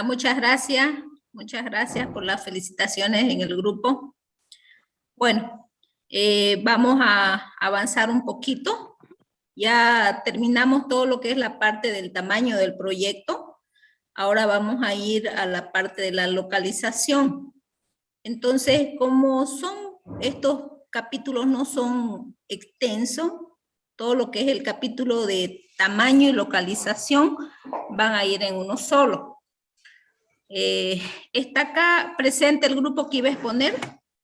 Muchas gracias por las felicitaciones en el grupo. Bueno, vamos a avanzar un poquito. Ya terminamos todo lo que es la parte del tamaño del proyecto. Ahora vamos a ir a la parte de la localización. Entonces, como estos capítulos no son extensos, todo lo que es el capítulo de tamaño y localización van a ir en uno solo. ¿Está acá presente el grupo que iba a exponer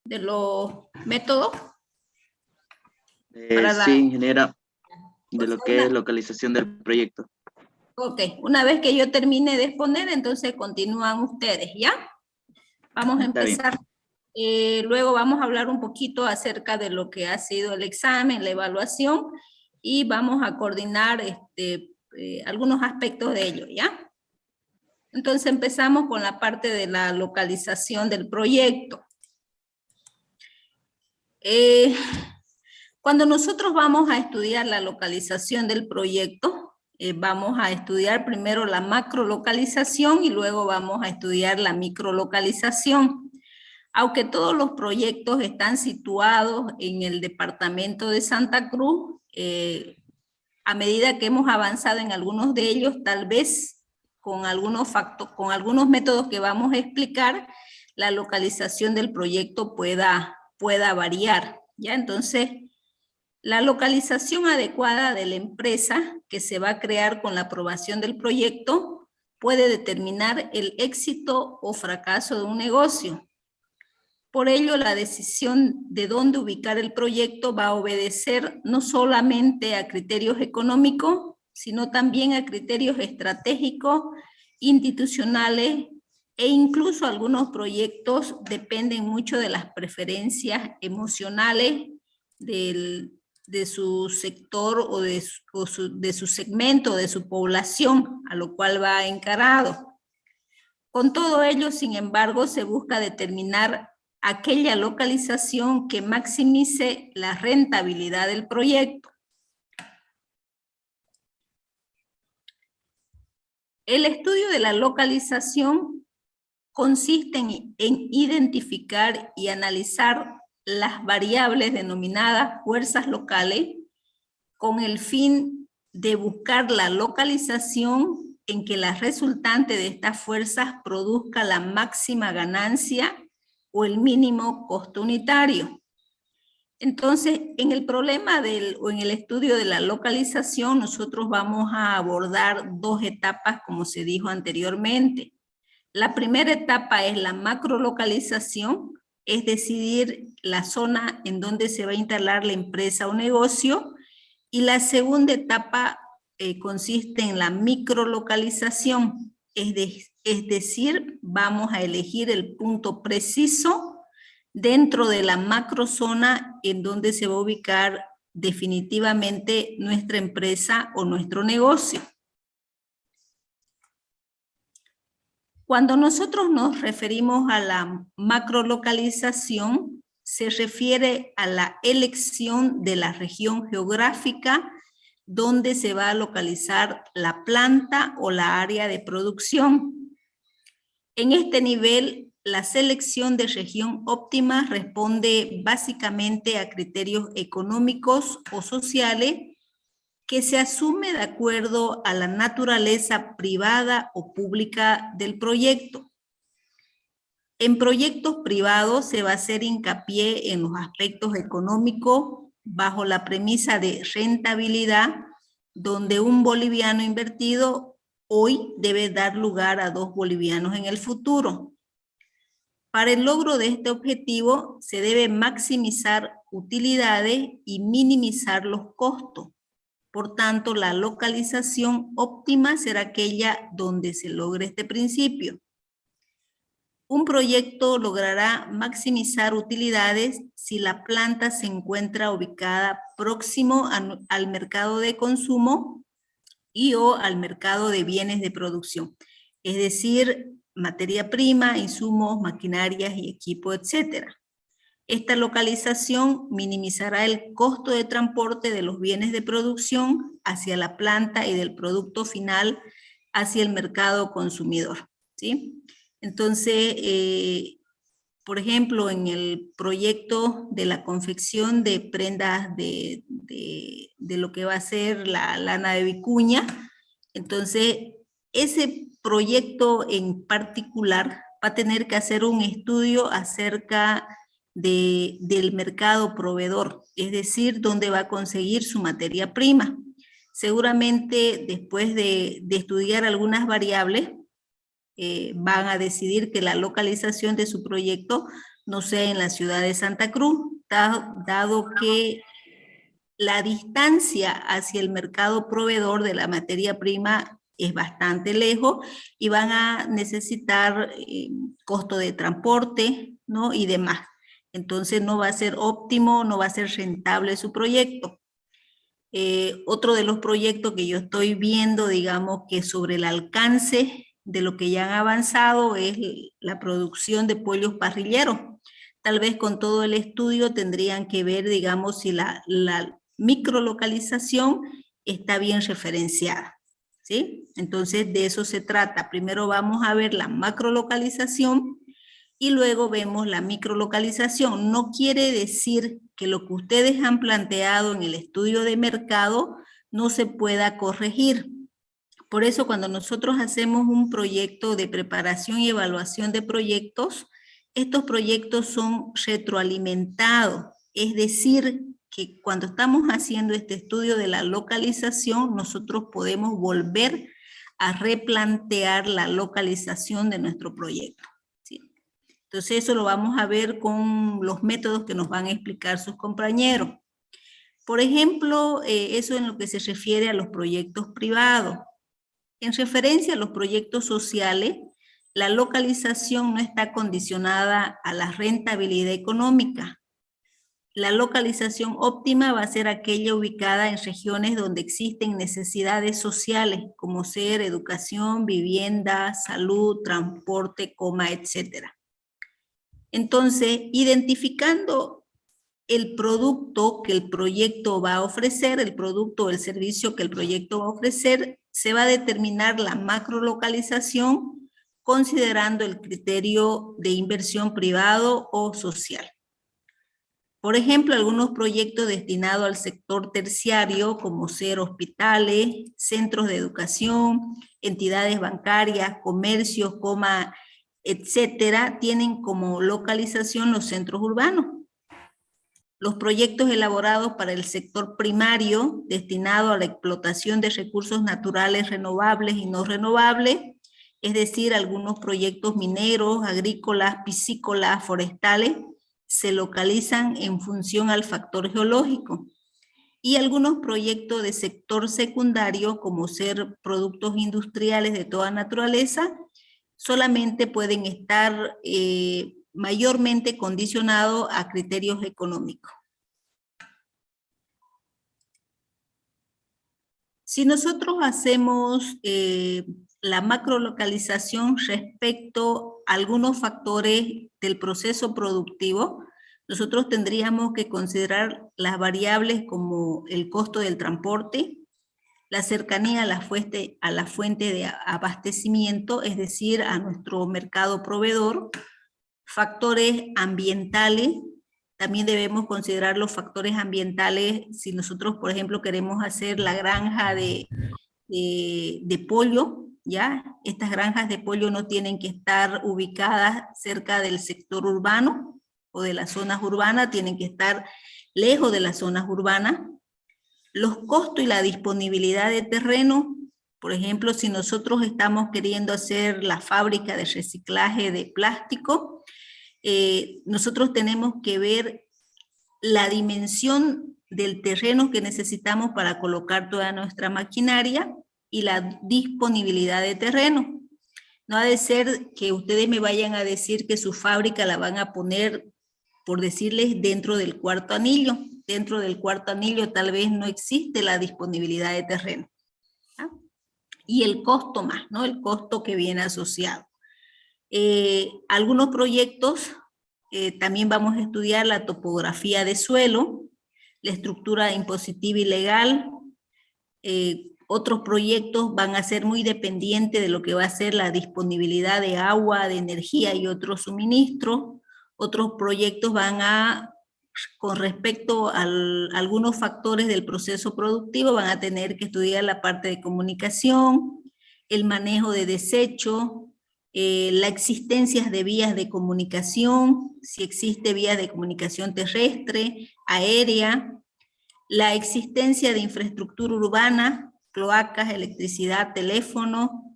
de los métodos? Sí, ingeniera, de lo que es localización del proyecto. Ok, una vez que yo termine de exponer, entonces continúan ustedes, ¿ya? Vamos a empezar. Luego vamos a hablar un poquito acerca de lo que ha sido el examen, la evaluación, y vamos a coordinar algunos aspectos de ello, ¿ya? Entonces empezamos con la parte de la localización del proyecto. Cuando nosotros vamos a estudiar la localización del proyecto, vamos a estudiar primero la macrolocalización y luego vamos a estudiar la microlocalización. Aunque todos los proyectos están situados en el departamento de Santa Cruz, a medida que hemos avanzado en algunos de ellos, tal vez con algunos métodos que vamos a explicar, la localización del proyecto pueda variar, ¿ya? Entonces, la localización adecuada de la empresa que se va a crear con la aprobación del proyecto puede determinar el éxito o fracaso de un negocio. Por ello, la decisión de dónde ubicar el proyecto va a obedecer no solamente a criterios económicos, sino también a criterios estratégicos, institucionales, e incluso algunos proyectos dependen mucho de las preferencias emocionales de su sector o de su segmento, de su población, a lo cual va encarado. Con todo ello, sin embargo, se busca determinar aquella localización que maximice la rentabilidad del proyecto. El estudio de la localización consiste en identificar y analizar las variables denominadas fuerzas locales con el fin de buscar la localización en que la resultante de estas fuerzas produzca la máxima ganancia o el mínimo costo unitario. Entonces, en el problema o en el estudio de la localización, nosotros vamos a abordar dos etapas, como se dijo anteriormente. La primera etapa es la macrolocalización, es decidir la zona en donde se va a instalar la empresa o negocio, y la segunda etapa consiste en la microlocalización, es decir, vamos a elegir el punto preciso dentro de la macrozona en donde se va a ubicar definitivamente nuestra empresa o nuestro negocio. Cuando nosotros nos referimos a la macrolocalización, se refiere a la elección de la región geográfica donde se va a localizar la planta o la área de producción. En este nivel, la selección de región óptima responde básicamente a criterios económicos o sociales que se asume de acuerdo a la naturaleza privada o pública del proyecto. En proyectos privados se va a hacer hincapié en los aspectos económicos bajo la premisa de rentabilidad, donde un boliviano invertido hoy debe dar lugar a 2 bolivianos en el futuro. Para el logro de este objetivo se debe maximizar utilidades y minimizar los costos. Por tanto, la localización óptima será aquella donde se logre este principio. Un proyecto logrará maximizar utilidades si la planta se encuentra ubicada próximo al mercado de consumo y o al mercado de bienes de producción, es decir, materia prima, insumos, maquinarias y equipo, etc. Esta localización minimizará el costo de transporte de los bienes de producción hacia la planta y del producto final hacia el mercado consumidor. ¿sí? Entonces, por ejemplo, en el proyecto de la confección de prendas de lo que va a ser la lana de vicuña, entonces ese proyecto en particular va a tener que hacer un estudio acerca del mercado proveedor, es decir, dónde va a conseguir su materia prima. Seguramente después de estudiar algunas variables, van a decidir que la localización de su proyecto no sea en la ciudad de Santa Cruz, dado que la distancia hacia el mercado proveedor de la materia prima es bastante lejos y van a necesitar costo de transporte, ¿no? Y demás. Entonces no va a ser óptimo, no va a ser rentable su proyecto. Otro de los proyectos que yo estoy viendo, digamos, que sobre el alcance de lo que ya han avanzado es la producción de pollos parrilleros. Tal vez con todo el estudio tendrían que ver, digamos, si la microlocalización está bien referenciada, ¿sí? Entonces, de eso se trata. Primero vamos a ver la macrolocalización y luego vemos la microlocalización. No quiere decir que lo que ustedes han planteado en el estudio de mercado no se pueda corregir. Por eso cuando nosotros hacemos un proyecto de preparación y evaluación de proyectos, estos proyectos son retroalimentados, es decir, que cuando estamos haciendo este estudio de la localización, nosotros podemos volver a replantear la localización de nuestro proyecto, ¿sí? Entonces eso lo vamos a ver con los métodos que nos van a explicar sus compañeros. Por ejemplo, eso en lo que se refiere a los proyectos privados. En referencia a los proyectos sociales, la localización no está condicionada a la rentabilidad económica. La localización óptima va a ser aquella ubicada en regiones donde existen necesidades sociales, como ser educación, vivienda, salud, transporte, etc. Entonces, identificando el producto que el proyecto va a ofrecer, el producto o el servicio que el proyecto va a ofrecer, se va a determinar la macrolocalización considerando el criterio de inversión privado o social. Por ejemplo, algunos proyectos destinados al sector terciario, como ser hospitales, centros de educación, entidades bancarias, comercios, etcétera, tienen como localización los centros urbanos. Los proyectos elaborados para el sector primario, destinado a la explotación de recursos naturales renovables y no renovables, es decir, algunos proyectos mineros, agrícolas, piscícolas, forestales, se localizan en función al factor geológico. Y algunos proyectos de sector secundario, como ser productos industriales de toda naturaleza, solamente pueden estar mayormente condicionado a criterios económicos. Si nosotros hacemos la macrolocalización respecto a algunos factores del proceso productivo, nosotros tendríamos que considerar las variables como el costo del transporte, la cercanía a la fuente de abastecimiento, es decir, a nuestro mercado proveedor, factores ambientales. También debemos considerar los factores ambientales si nosotros, por ejemplo, queremos hacer la granja de pollo, ¿ya? Estas granjas de pollo no tienen que estar ubicadas cerca del sector urbano o de las zonas urbanas, tienen que estar lejos de las zonas urbanas. Los costos y la disponibilidad de terreno, por ejemplo, si nosotros estamos queriendo hacer la fábrica de reciclaje de plástico, nosotros tenemos que ver la dimensión del terreno que necesitamos para colocar toda nuestra maquinaria y la disponibilidad de terreno. No ha de ser que ustedes me vayan a decir que su fábrica la van a poner, por decirles, dentro del cuarto anillo. Dentro del cuarto anillo tal vez no existe la disponibilidad de terreno, ¿no? Y el costo más, ¿no? El costo que viene asociado. Algunos proyectos también vamos a estudiar la topografía de suelo, la estructura impositiva y legal, Otros proyectos van a ser muy dependientes de lo que va a ser la disponibilidad de agua, de energía y otros suministros. Otros proyectos van a, con respecto a algunos factores del proceso productivo, van a tener que estudiar la parte de comunicación, el manejo de desechos, la existencia de vías de comunicación, si existe vías de comunicación terrestre, aérea, la existencia de infraestructura urbana, cloacas, electricidad, teléfono,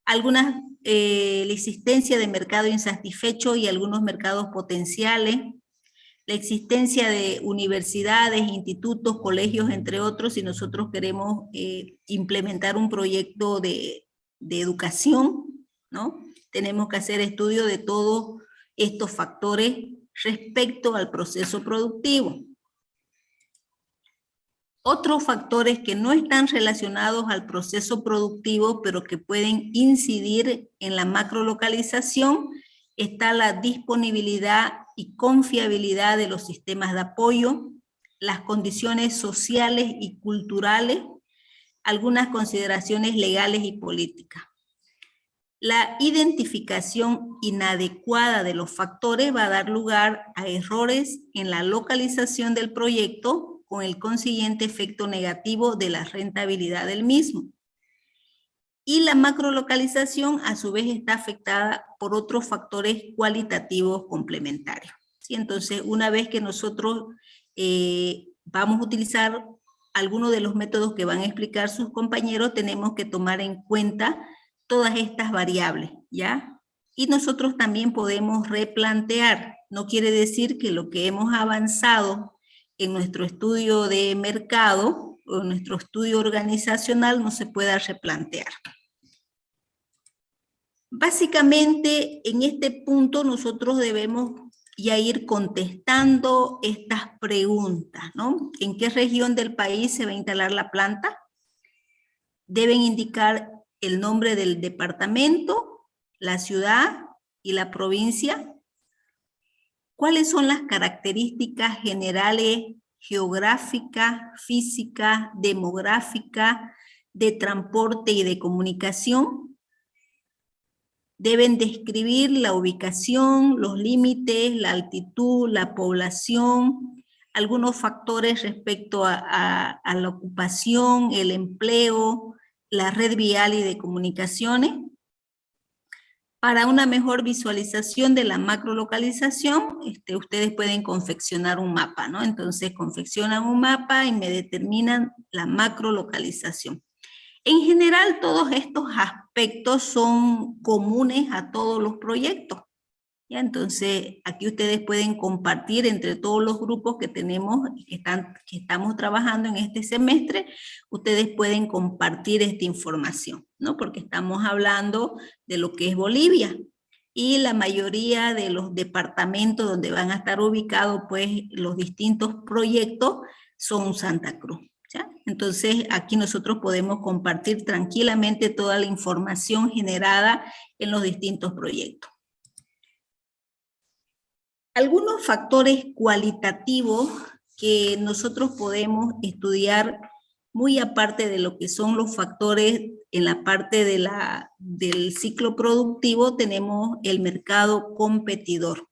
algunas, la existencia de mercado insatisfecho y algunos mercados potenciales, la existencia de universidades, institutos, colegios, entre otros, si nosotros queremos implementar un proyecto de educación, ¿no? Tenemos que hacer estudio de todos estos factores respecto al proceso productivo. Otros factores que no están relacionados al proceso productivo, pero que pueden incidir en la macrolocalización, está la disponibilidad y confiabilidad de los sistemas de apoyo, las condiciones sociales y culturales, algunas consideraciones legales y políticas. La identificación inadecuada de los factores va a dar lugar a errores en la localización del proyecto, con el consiguiente efecto negativo de la rentabilidad del mismo. Y la macrolocalización a su vez está afectada por otros factores cualitativos complementarios. ¿Sí? Entonces, una vez que nosotros vamos a utilizar algunos de los métodos que van a explicar sus compañeros, tenemos que tomar en cuenta todas estas variables, ¿ya? Y nosotros también podemos replantear. No quiere decir que lo que hemos avanzado en nuestro estudio de mercado o en nuestro estudio organizacional no se pueda replantear. Básicamente, en este punto nosotros debemos ya ir contestando estas preguntas, ¿no? ¿En qué región del país se va a instalar la planta? Deben indicar el nombre del departamento, la ciudad y la provincia. ¿Cuáles son las características generales geográficas, físicas, demográficas, de transporte y de comunicación? Deben describir la ubicación, los límites, la altitud, la población, algunos factores respecto a la ocupación, el empleo, la red vial y de comunicaciones. Para una mejor visualización de la macrolocalización, ustedes pueden confeccionar un mapa, ¿no? Entonces confeccionan un mapa y me determinan la macrolocalización. En general, todos estos aspectos son comunes a todos los proyectos, ¿ya? Entonces, aquí ustedes pueden compartir entre todos los grupos que tenemos, que estamos trabajando en este semestre, ustedes pueden compartir esta información, ¿no? Porque estamos hablando de lo que es Bolivia, y la mayoría de los departamentos donde van a estar ubicados, pues, los distintos proyectos son Santa Cruz, ¿ya? Entonces, aquí nosotros podemos compartir tranquilamente toda la información generada en los distintos proyectos. Algunos factores cualitativos que nosotros podemos estudiar, muy aparte de lo que son los factores en la parte del ciclo productivo, tenemos el mercado competidor.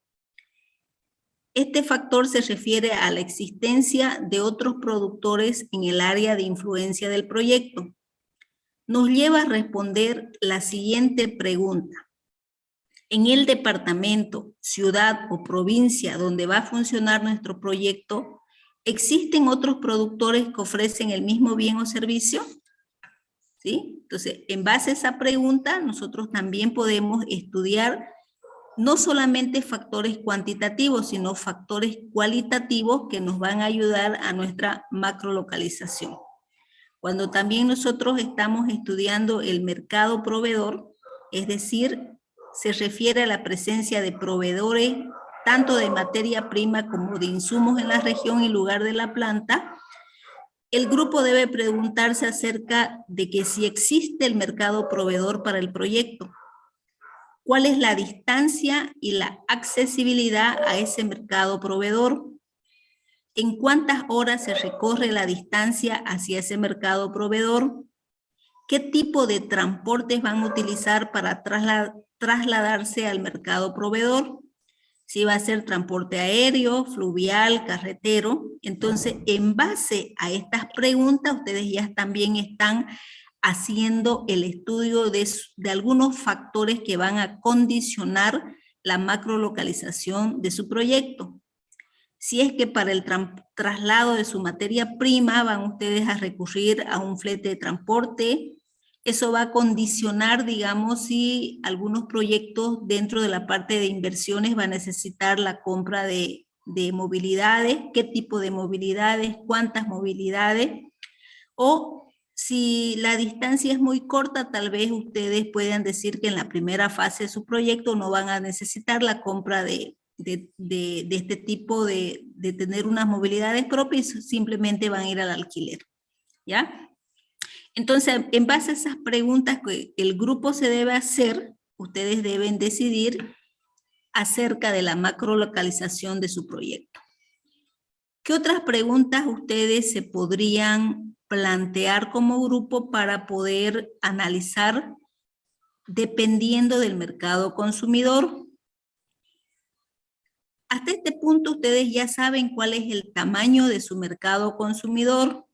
Este factor se refiere a la existencia de otros productores en el área de influencia del proyecto. Nos lleva a responder la siguiente pregunta. En el departamento, ciudad o provincia donde va a funcionar nuestro proyecto, ¿existen otros productores que ofrecen el mismo bien o servicio? ¿Sí? Entonces, en base a esa pregunta, nosotros también podemos estudiar no solamente factores cuantitativos, sino factores cualitativos que nos van a ayudar a nuestra macrolocalización. Cuando también nosotros estamos estudiando el mercado proveedor, es decir, se refiere a la presencia de proveedores, tanto de materia prima como de insumos en la región y lugar de la planta, el grupo debe preguntarse acerca de que si existe el mercado proveedor para el proyecto, cuál es la distancia y la accesibilidad a ese mercado proveedor, en cuántas horas se recorre la distancia hacia ese mercado proveedor, ¿Qué tipo de transportes van a utilizar para trasladarse al mercado proveedor? Si va a ser transporte aéreo, fluvial, carretero. Entonces, en base a estas preguntas, ustedes ya también están haciendo el estudio de algunos factores que van a condicionar la macrolocalización de su proyecto. Si es que para el traslado de su materia prima van ustedes a recurrir a un flete de transporte, eso va a condicionar, digamos, si algunos proyectos dentro de la parte de inversiones va a necesitar la compra de movilidades, qué tipo de movilidades, cuántas movilidades, o si la distancia es muy corta, tal vez ustedes puedan decir que en la primera fase de su proyecto no van a necesitar la compra de este tipo de tener unas movilidades propias, simplemente van a ir al alquiler, ¿ya? Entonces, en base a esas preguntas que el grupo se debe hacer, ustedes deben decidir acerca de la macrolocalización de su proyecto. ¿Qué otras preguntas ustedes se podrían plantear como grupo para poder analizar dependiendo del mercado consumidor? Hasta este punto ustedes ya saben cuál es el tamaño de su mercado consumidor.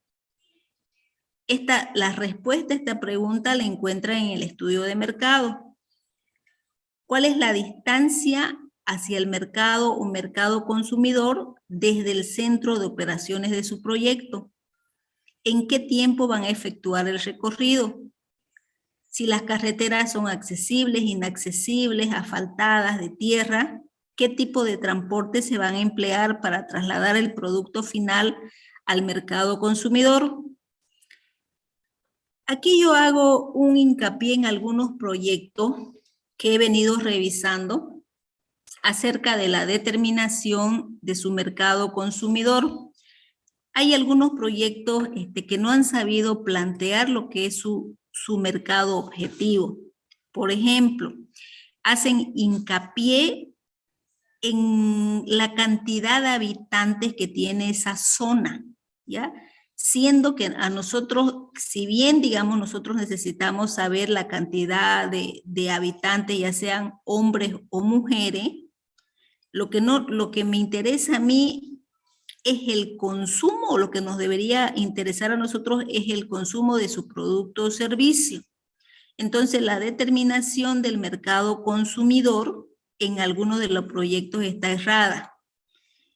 La respuesta a esta pregunta la encuentran en el estudio de mercado. ¿Cuál es la distancia hacia el mercado o mercado consumidor desde el centro de operaciones de su proyecto? ¿En qué tiempo van a efectuar el recorrido? Si las carreteras son accesibles, inaccesibles, asfaltadas, de tierra, ¿qué tipo de transporte se van a emplear para trasladar el producto final al mercado consumidor? Aquí yo hago un hincapié en algunos proyectos que he venido revisando acerca de la determinación de su mercado consumidor. Hay algunos proyectos que no han sabido plantear lo que es su mercado objetivo. Por ejemplo, hacen hincapié en la cantidad de habitantes que tiene esa zona, ¿ya? Siendo que a nosotros, si bien, digamos, nosotros necesitamos saber la cantidad de habitantes, ya sean hombres o mujeres, lo que me interesa a mí es el consumo, o lo que nos debería interesar a nosotros es el consumo de su producto o servicio. Entonces, la determinación del mercado consumidor en algunos de los proyectos está errada.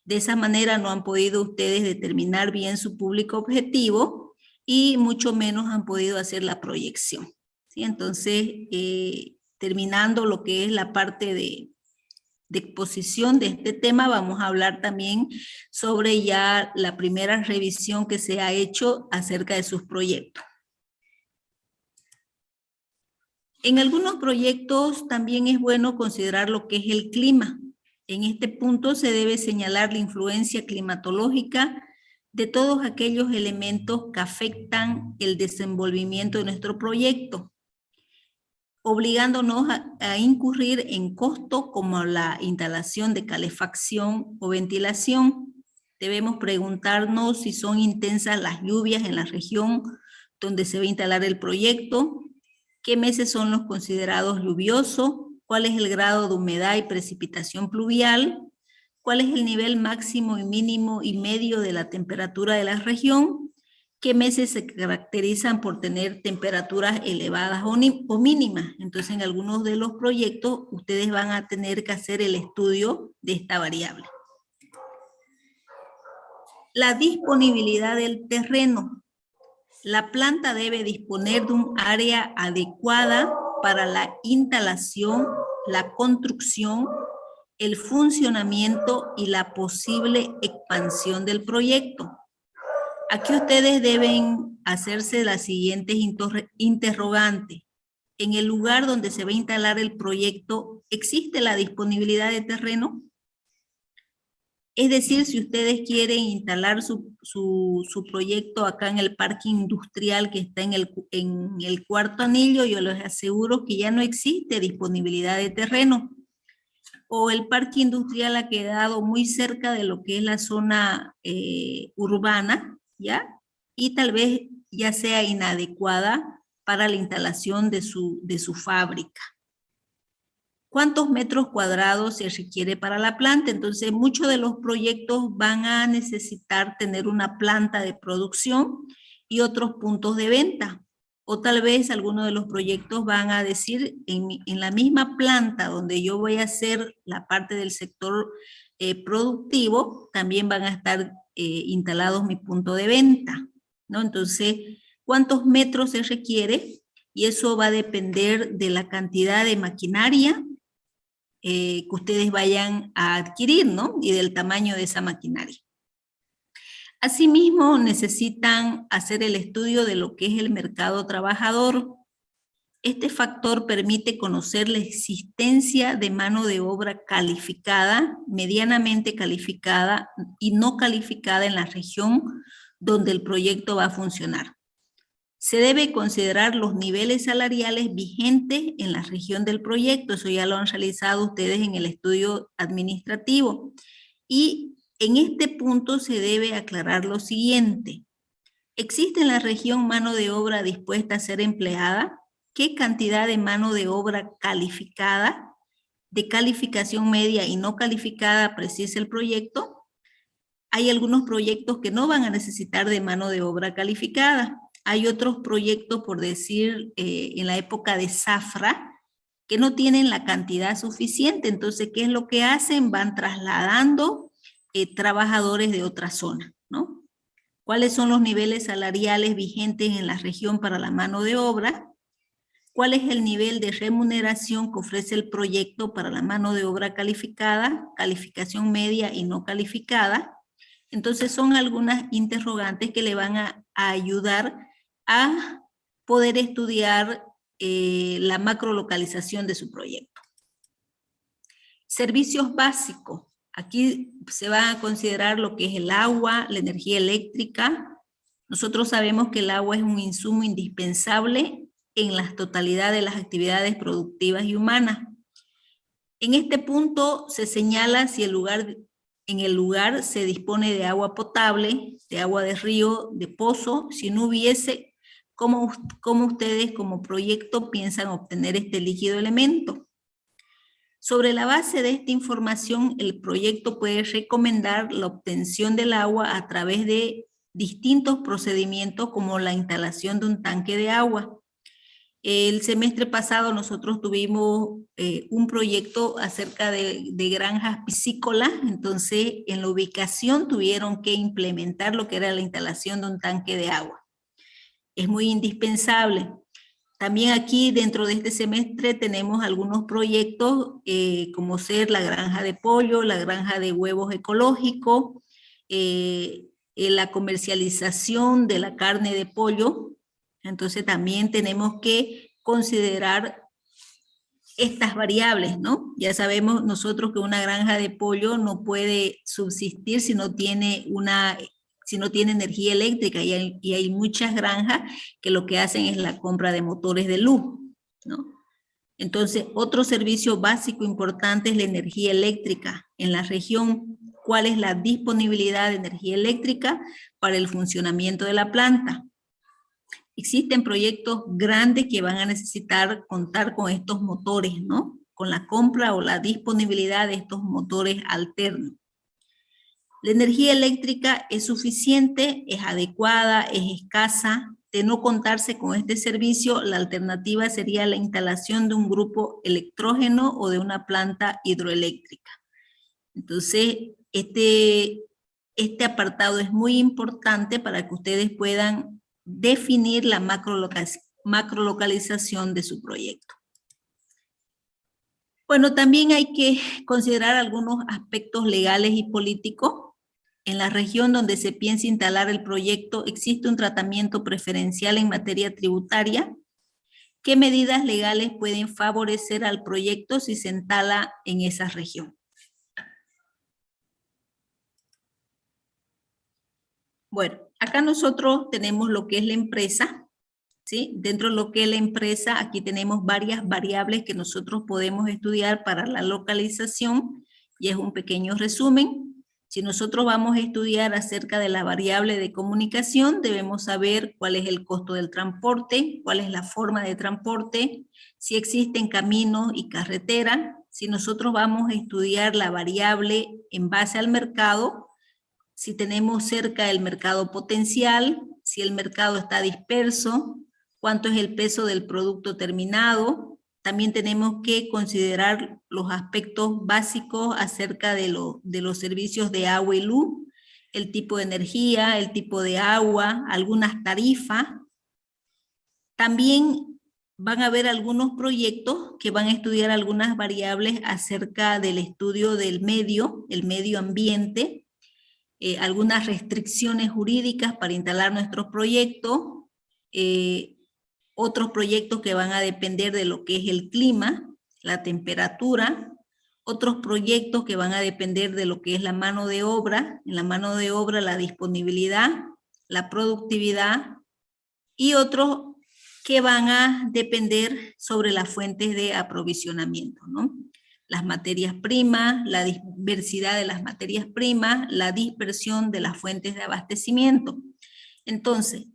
De esa manera no han podido ustedes determinar bien su público objetivo y mucho menos han podido hacer la proyección, ¿sí? Entonces, terminando lo que es la parte de exposición de este tema, vamos a hablar también sobre ya la primera revisión que se ha hecho acerca de sus proyectos. En algunos proyectos también es bueno considerar lo que es el clima. En este punto se debe señalar la influencia climatológica de todos aquellos elementos que afectan el desenvolvimiento de nuestro proyecto, obligándonos a incurrir en costos como la instalación de calefacción o ventilación. Debemos preguntarnos si son intensas las lluvias en la región donde se va a instalar el proyecto, qué meses son los considerados lluviosos, cuál es el grado de humedad y precipitación pluvial, cuál es el nivel máximo y mínimo y medio de la temperatura de la región, qué meses se caracterizan por tener temperaturas elevadas o mínimas. Entonces, en algunos de los proyectos, ustedes van a tener que hacer el estudio de esta variable. La disponibilidad del terreno. La planta debe disponer de un área adecuada para la instalación, la construcción, el funcionamiento y la posible expansión del proyecto. Aquí ustedes deben hacerse las siguientes interrogantes. En el lugar donde se va a instalar el proyecto, ¿existe la disponibilidad de terreno? Es decir, si ustedes quieren instalar su proyecto acá en el parque industrial que está en el cuarto anillo, yo les aseguro que ya no existe disponibilidad de terreno. O el parque industrial ha quedado muy cerca de lo que es la zona urbana, ¿ya? Y tal vez ya sea inadecuada para la instalación de su fábrica. ¿Cuántos metros cuadrados se requiere para la planta? Entonces, muchos de los proyectos van a necesitar tener una planta de producción y otros puntos de venta. O tal vez algunos de los proyectos van a decir, en la misma planta donde yo voy a hacer la parte del sector productivo, también van a estar instalados mi punto de venta, ¿no? Entonces, ¿cuántos metros se requiere? Y eso va a depender de la cantidad de maquinaria que ustedes vayan a adquirir, ¿no? Y del tamaño de esa maquinaria. Asimismo, necesitan hacer el estudio de lo que es el mercado trabajador. Este factor permite conocer la existencia de mano de obra calificada, medianamente calificada y no calificada en la región donde el proyecto va a funcionar. Se debe considerar los niveles salariales vigentes en la región del proyecto, eso ya lo han realizado ustedes en el estudio administrativo. Y en este punto se debe aclarar lo siguiente. ¿Existe en la región mano de obra dispuesta a ser empleada? ¿Qué cantidad de mano de obra calificada, de calificación media y no calificada precisa el proyecto? Hay algunos proyectos que no van a necesitar de mano de obra calificada. Hay otros proyectos, por decir, en la época de zafra, que no tienen la cantidad suficiente. Entonces, ¿qué es lo que hacen? Van trasladando trabajadores de otra zona, ¿no? ¿Cuáles son los niveles salariales vigentes en la región para la mano de obra? ¿Cuál es el nivel de remuneración que ofrece el proyecto para la mano de obra calificada, calificación media y no calificada? Entonces son algunas interrogantes que le van a ayudar a poder estudiar la macrolocalización de su proyecto. Servicios básicos. Aquí se va a considerar lo que es el agua, la energía eléctrica. Nosotros sabemos que el agua es un insumo indispensable en la totalidad de las actividades productivas y humanas. En este punto se señala si en el lugar se dispone de agua potable, de agua de río, de pozo. Si no hubiese, ¿cómo ustedes como proyecto piensan obtener este líquido elemento? Sobre la base de esta información, el proyecto puede recomendar la obtención del agua a través de distintos procedimientos como la instalación de un tanque de agua. El semestre pasado nosotros tuvimos un proyecto acerca de granjas piscícolas, entonces en la ubicación tuvieron que implementar lo que era la instalación de un tanque de agua. Es muy indispensable. También aquí dentro de este semestre tenemos algunos proyectos como ser la granja de pollo, la granja de huevos ecológicos, la comercialización de la carne de pollo. Entonces también tenemos que considerar estas variables, ¿no? Ya sabemos nosotros que una granja de pollo no puede subsistir si no tiene energía eléctrica, y hay muchas granjas que lo que hacen es la compra de motores de luz, ¿no? Entonces, otro servicio básico importante es la energía eléctrica en la región. ¿Cuál es la disponibilidad de energía eléctrica para el funcionamiento de la planta? Existen proyectos grandes que van a necesitar contar con estos motores, ¿no? Con la compra o la disponibilidad de estos motores alternos. La energía eléctrica es suficiente, es adecuada, es escasa. De no contarse con este servicio, la alternativa sería la instalación de un grupo electrógeno o de una planta hidroeléctrica. Entonces, este apartado es muy importante para que ustedes puedan definir la macrolocalización de su proyecto. Bueno, también hay que considerar algunos aspectos legales y políticos. En la región donde se piensa instalar el proyecto, existe un tratamiento preferencial en materia tributaria. ¿Qué medidas legales pueden favorecer al proyecto si se instala en esa región? Bueno, acá nosotros tenemos lo que es la empresa, ¿sí? Dentro de lo que es la empresa, aquí tenemos varias variables que nosotros podemos estudiar para la localización, y es un pequeño resumen. Si nosotros vamos a estudiar acerca de la variable de comunicación, debemos saber cuál es el costo del transporte, cuál es la forma de transporte, si existen caminos y carretera. Si nosotros vamos a estudiar la variable en base al mercado, si tenemos cerca el mercado potencial, si el mercado está disperso, cuánto es el peso del producto terminado. También tenemos que considerar los aspectos básicos acerca de los servicios de agua y luz, el tipo de energía, el tipo de agua, algunas tarifas. También van a haber algunos proyectos que van a estudiar algunas variables acerca del estudio del medio, el medio ambiente, algunas restricciones jurídicas para instalar nuestros proyectos, otros proyectos que van a depender de lo que es el clima, la temperatura, otros proyectos que van a depender de lo que es la mano de obra, en la mano de obra la disponibilidad, la productividad, y otros que van a depender sobre las fuentes de aprovisionamiento, ¿no? Las materias primas, la diversidad de las materias primas, la dispersión de las fuentes de abastecimiento. Entonces,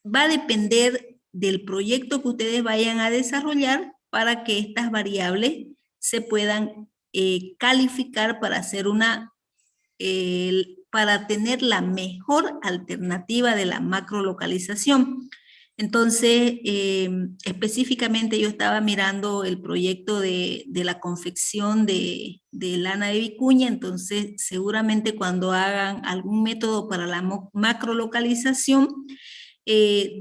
va a depender del proyecto que ustedes vayan a desarrollar para que estas variables se puedan calificar para hacer para tener la mejor alternativa de la macrolocalización. Entonces, específicamente yo estaba mirando el proyecto de la confección de lana de vicuña, entonces seguramente cuando hagan algún método para la macrolocalización,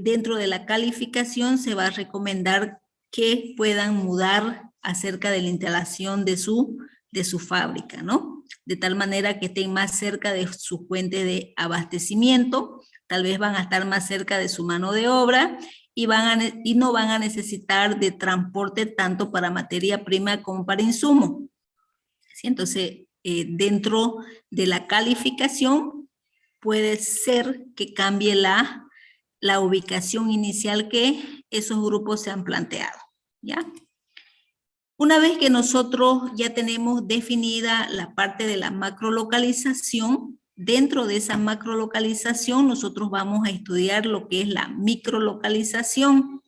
dentro de la calificación se va a recomendar que puedan mudar acerca de la instalación de su fábrica, ¿no? De tal manera que estén más cerca de su fuente de abastecimiento, tal vez van a estar más cerca de su mano de obra y no van a necesitar de transporte tanto para materia prima como para insumo. ¿Sí? Entonces, dentro de la calificación puede ser que cambie la ubicación inicial que esos grupos se han planteado, ¿ya? Una vez que nosotros ya tenemos definida la parte de la macrolocalización, dentro de esa macrolocalización nosotros vamos a estudiar lo que es la microlocalización.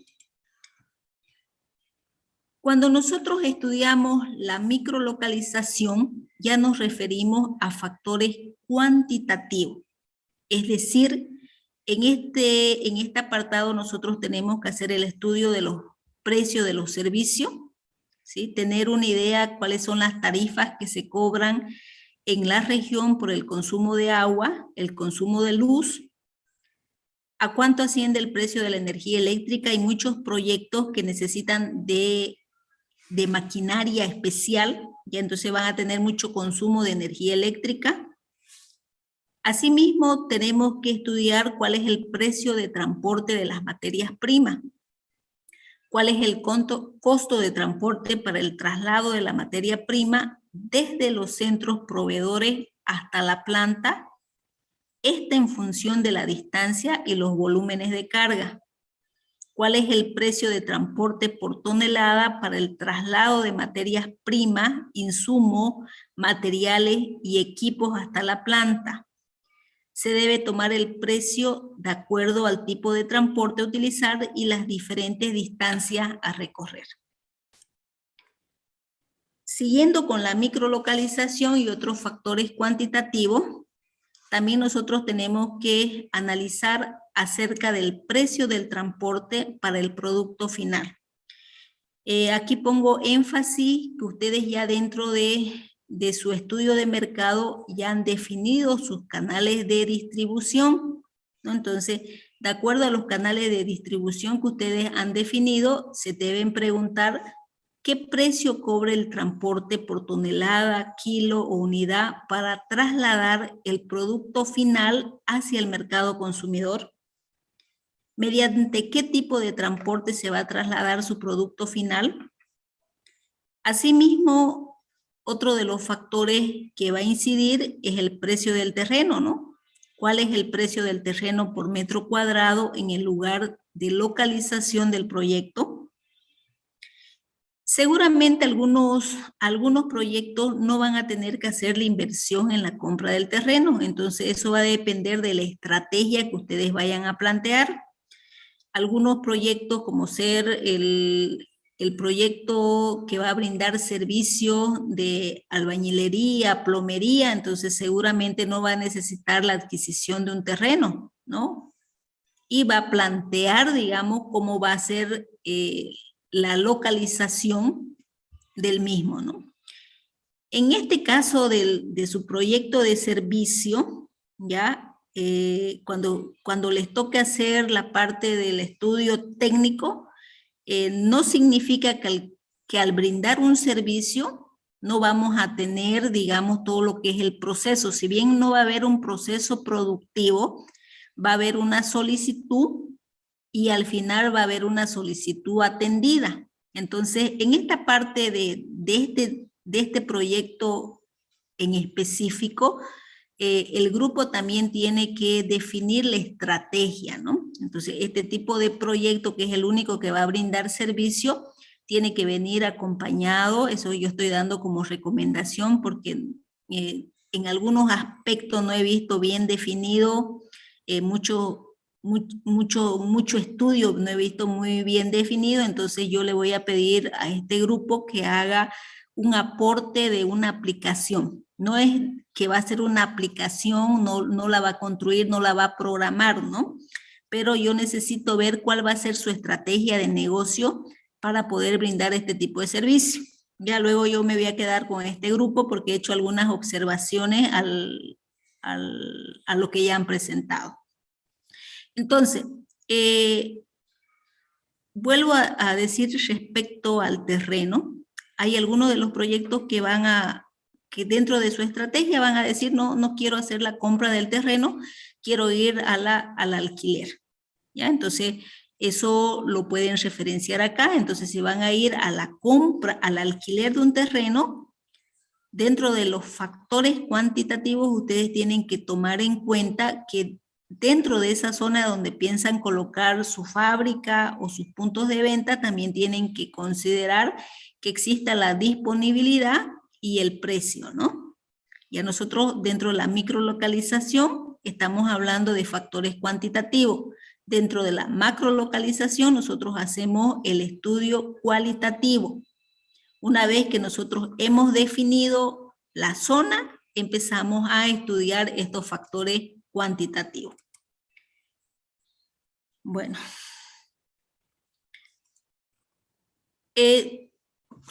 Cuando nosotros estudiamos la microlocalización, ya nos referimos a factores cuantitativos. Es decir, en este apartado nosotros tenemos que hacer el estudio de los precios de los servicios, ¿sí? Tener una idea cuáles son las tarifas que se cobran en la región por el consumo de agua, el consumo de luz, a cuánto asciende el precio de la energía eléctrica. Hay muchos proyectos que necesitan de maquinaria especial, ya entonces van a tener mucho consumo de energía eléctrica. Asimismo, tenemos que estudiar cuál es el precio de transporte de las materias primas, cuál es el costo de transporte para el traslado de la materia prima desde los centros proveedores hasta la planta, esta en función de la distancia y los volúmenes de carga. ¿Cuál es el precio de transporte por tonelada para el traslado de materias primas, insumos, materiales y equipos hasta la planta? Se debe tomar el precio de acuerdo al tipo de transporte a utilizar y las diferentes distancias a recorrer. Siguiendo con la microlocalización y otros factores cuantitativos, también nosotros tenemos que analizar acerca del precio del transporte para el producto final. Aquí pongo énfasis que ustedes ya dentro de su estudio de mercado ya han definido sus canales de distribución, ¿no? Entonces, de acuerdo a los canales de distribución que ustedes han definido, se deben preguntar qué precio cobra el transporte por tonelada, kilo o unidad para trasladar el producto final hacia el mercado consumidor. ¿Mediante qué tipo de transporte se va a trasladar su producto final? Asimismo, otro de los factores que va a incidir es el precio del terreno, ¿no? ¿Cuál es el precio del terreno por metro cuadrado en el lugar de localización del proyecto? Seguramente algunos proyectos no van a tener que hacer la inversión en la compra del terreno, entonces eso va a depender de la estrategia que ustedes vayan a plantear. Algunos proyectos como ser el proyecto que va a brindar servicios de albañilería, plomería, entonces seguramente no va a necesitar la adquisición de un terreno, ¿no? Y va a plantear, digamos, cómo va a ser la localización del mismo, ¿no? En este caso de su proyecto de servicio, ya cuando les toque hacer la parte del estudio técnico, no significa que al brindar un servicio no vamos a tener, digamos, todo lo que es el proceso. Si bien no va a haber un proceso productivo, va a haber una solicitud y al final va a haber una solicitud atendida. Entonces, en esta parte de este proyecto en específico, el grupo también tiene que definir la estrategia, ¿no? Entonces, este tipo de proyecto, que es el único que va a brindar servicio, tiene que venir acompañado, eso yo estoy dando como recomendación, porque en algunos aspectos no he visto bien definido, mucho estudio no he visto muy bien definido, entonces yo le voy a pedir a este grupo que haga un aporte de una aplicación. No es que va a ser una aplicación, no la va a construir, no la va a programar, ¿no? Pero yo necesito ver cuál va a ser su estrategia de negocio para poder brindar este tipo de servicio. Ya luego yo me voy a quedar con este grupo porque he hecho algunas observaciones a lo que ya han presentado. Entonces, vuelvo a decir respecto al terreno, hay algunos de los proyectos que dentro de su estrategia van a decir, no quiero hacer la compra del terreno, quiero ir al alquiler. ¿Ya? Entonces, eso lo pueden referenciar acá. Entonces, si van a ir a la compra, al alquiler de un terreno, dentro de los factores cuantitativos, ustedes tienen que tomar en cuenta que dentro de esa zona donde piensan colocar su fábrica o sus puntos de venta, también tienen que considerar que exista la disponibilidad y el precio, ¿no? Ya nosotros dentro de la microlocalización estamos hablando de factores cuantitativos. Dentro de la macrolocalización nosotros hacemos el estudio cualitativo. Una vez que nosotros hemos definido la zona, empezamos a estudiar estos factores cuantitativos. Bueno.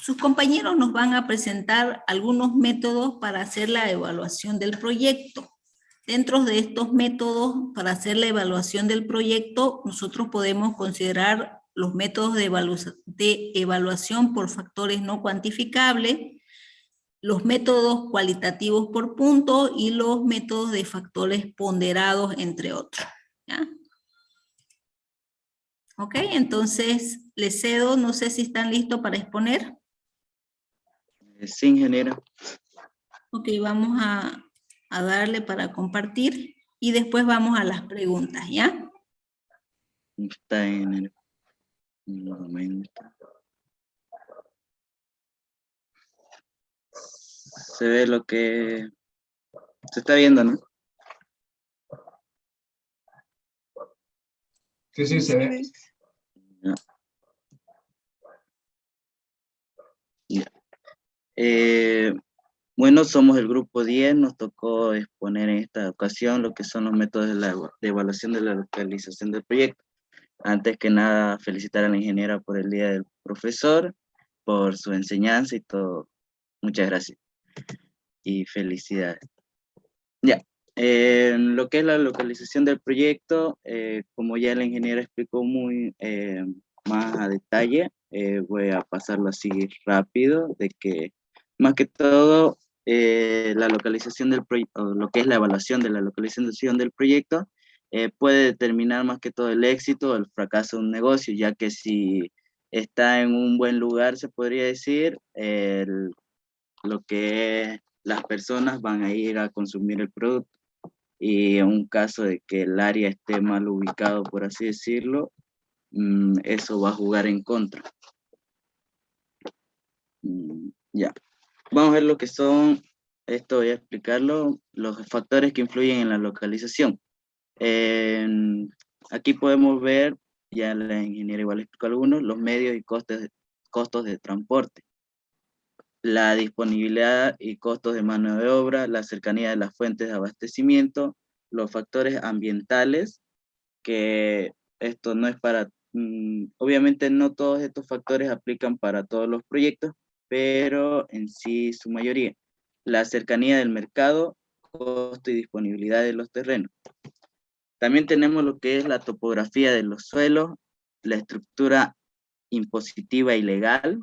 Sus compañeros nos van a presentar algunos métodos para hacer la evaluación del proyecto. Dentro de estos métodos para hacer la evaluación del proyecto, nosotros podemos considerar los métodos de evaluación por factores no cuantificables, los métodos cualitativos por punto y los métodos de factores ponderados, entre otros. ¿Ya? Ok, entonces les cedo, no sé si están listos para exponer. Sí, ingeniero. Ok, vamos a darle para compartir y después vamos a las preguntas, ¿ya? Está en un momento. Se ve lo que se está viendo, ¿no? Sí, se ve. Ya. Bueno, somos el grupo 10, nos tocó exponer en esta ocasión lo que son los métodos de evaluación de la localización del proyecto. Antes que nada, felicitar a la ingeniera por el Día del Profesor, por su enseñanza y todo. Muchas gracias y felicidades. Ya, lo que es la localización del proyecto, como ya la ingeniera explicó muy más a detalle, voy a pasarlo así rápido, de que más que todo la localización del proyecto, lo que es la evaluación de la localización del proyecto, puede determinar más que todo el éxito o el fracaso de un negocio, ya que si está en un buen lugar, se podría decir, lo que las personas van a ir a consumir el producto. Y en un caso de que el área esté mal ubicado, por así decirlo, eso va a jugar en contra. Ya. Vamos a ver lo que son, esto voy a explicarlo, los factores que influyen en la localización. Aquí podemos ver, ya la ingeniera igual explicó algunos, los medios y costos de transporte, la disponibilidad y costos de mano de obra, la cercanía de las fuentes de abastecimiento, los factores ambientales, que esto no es para, obviamente no todos estos factores aplican para todos los proyectos, pero en sí su mayoría. La cercanía del mercado, costo y disponibilidad de los terrenos. También tenemos lo que es la topografía de los suelos, la estructura impositiva y legal,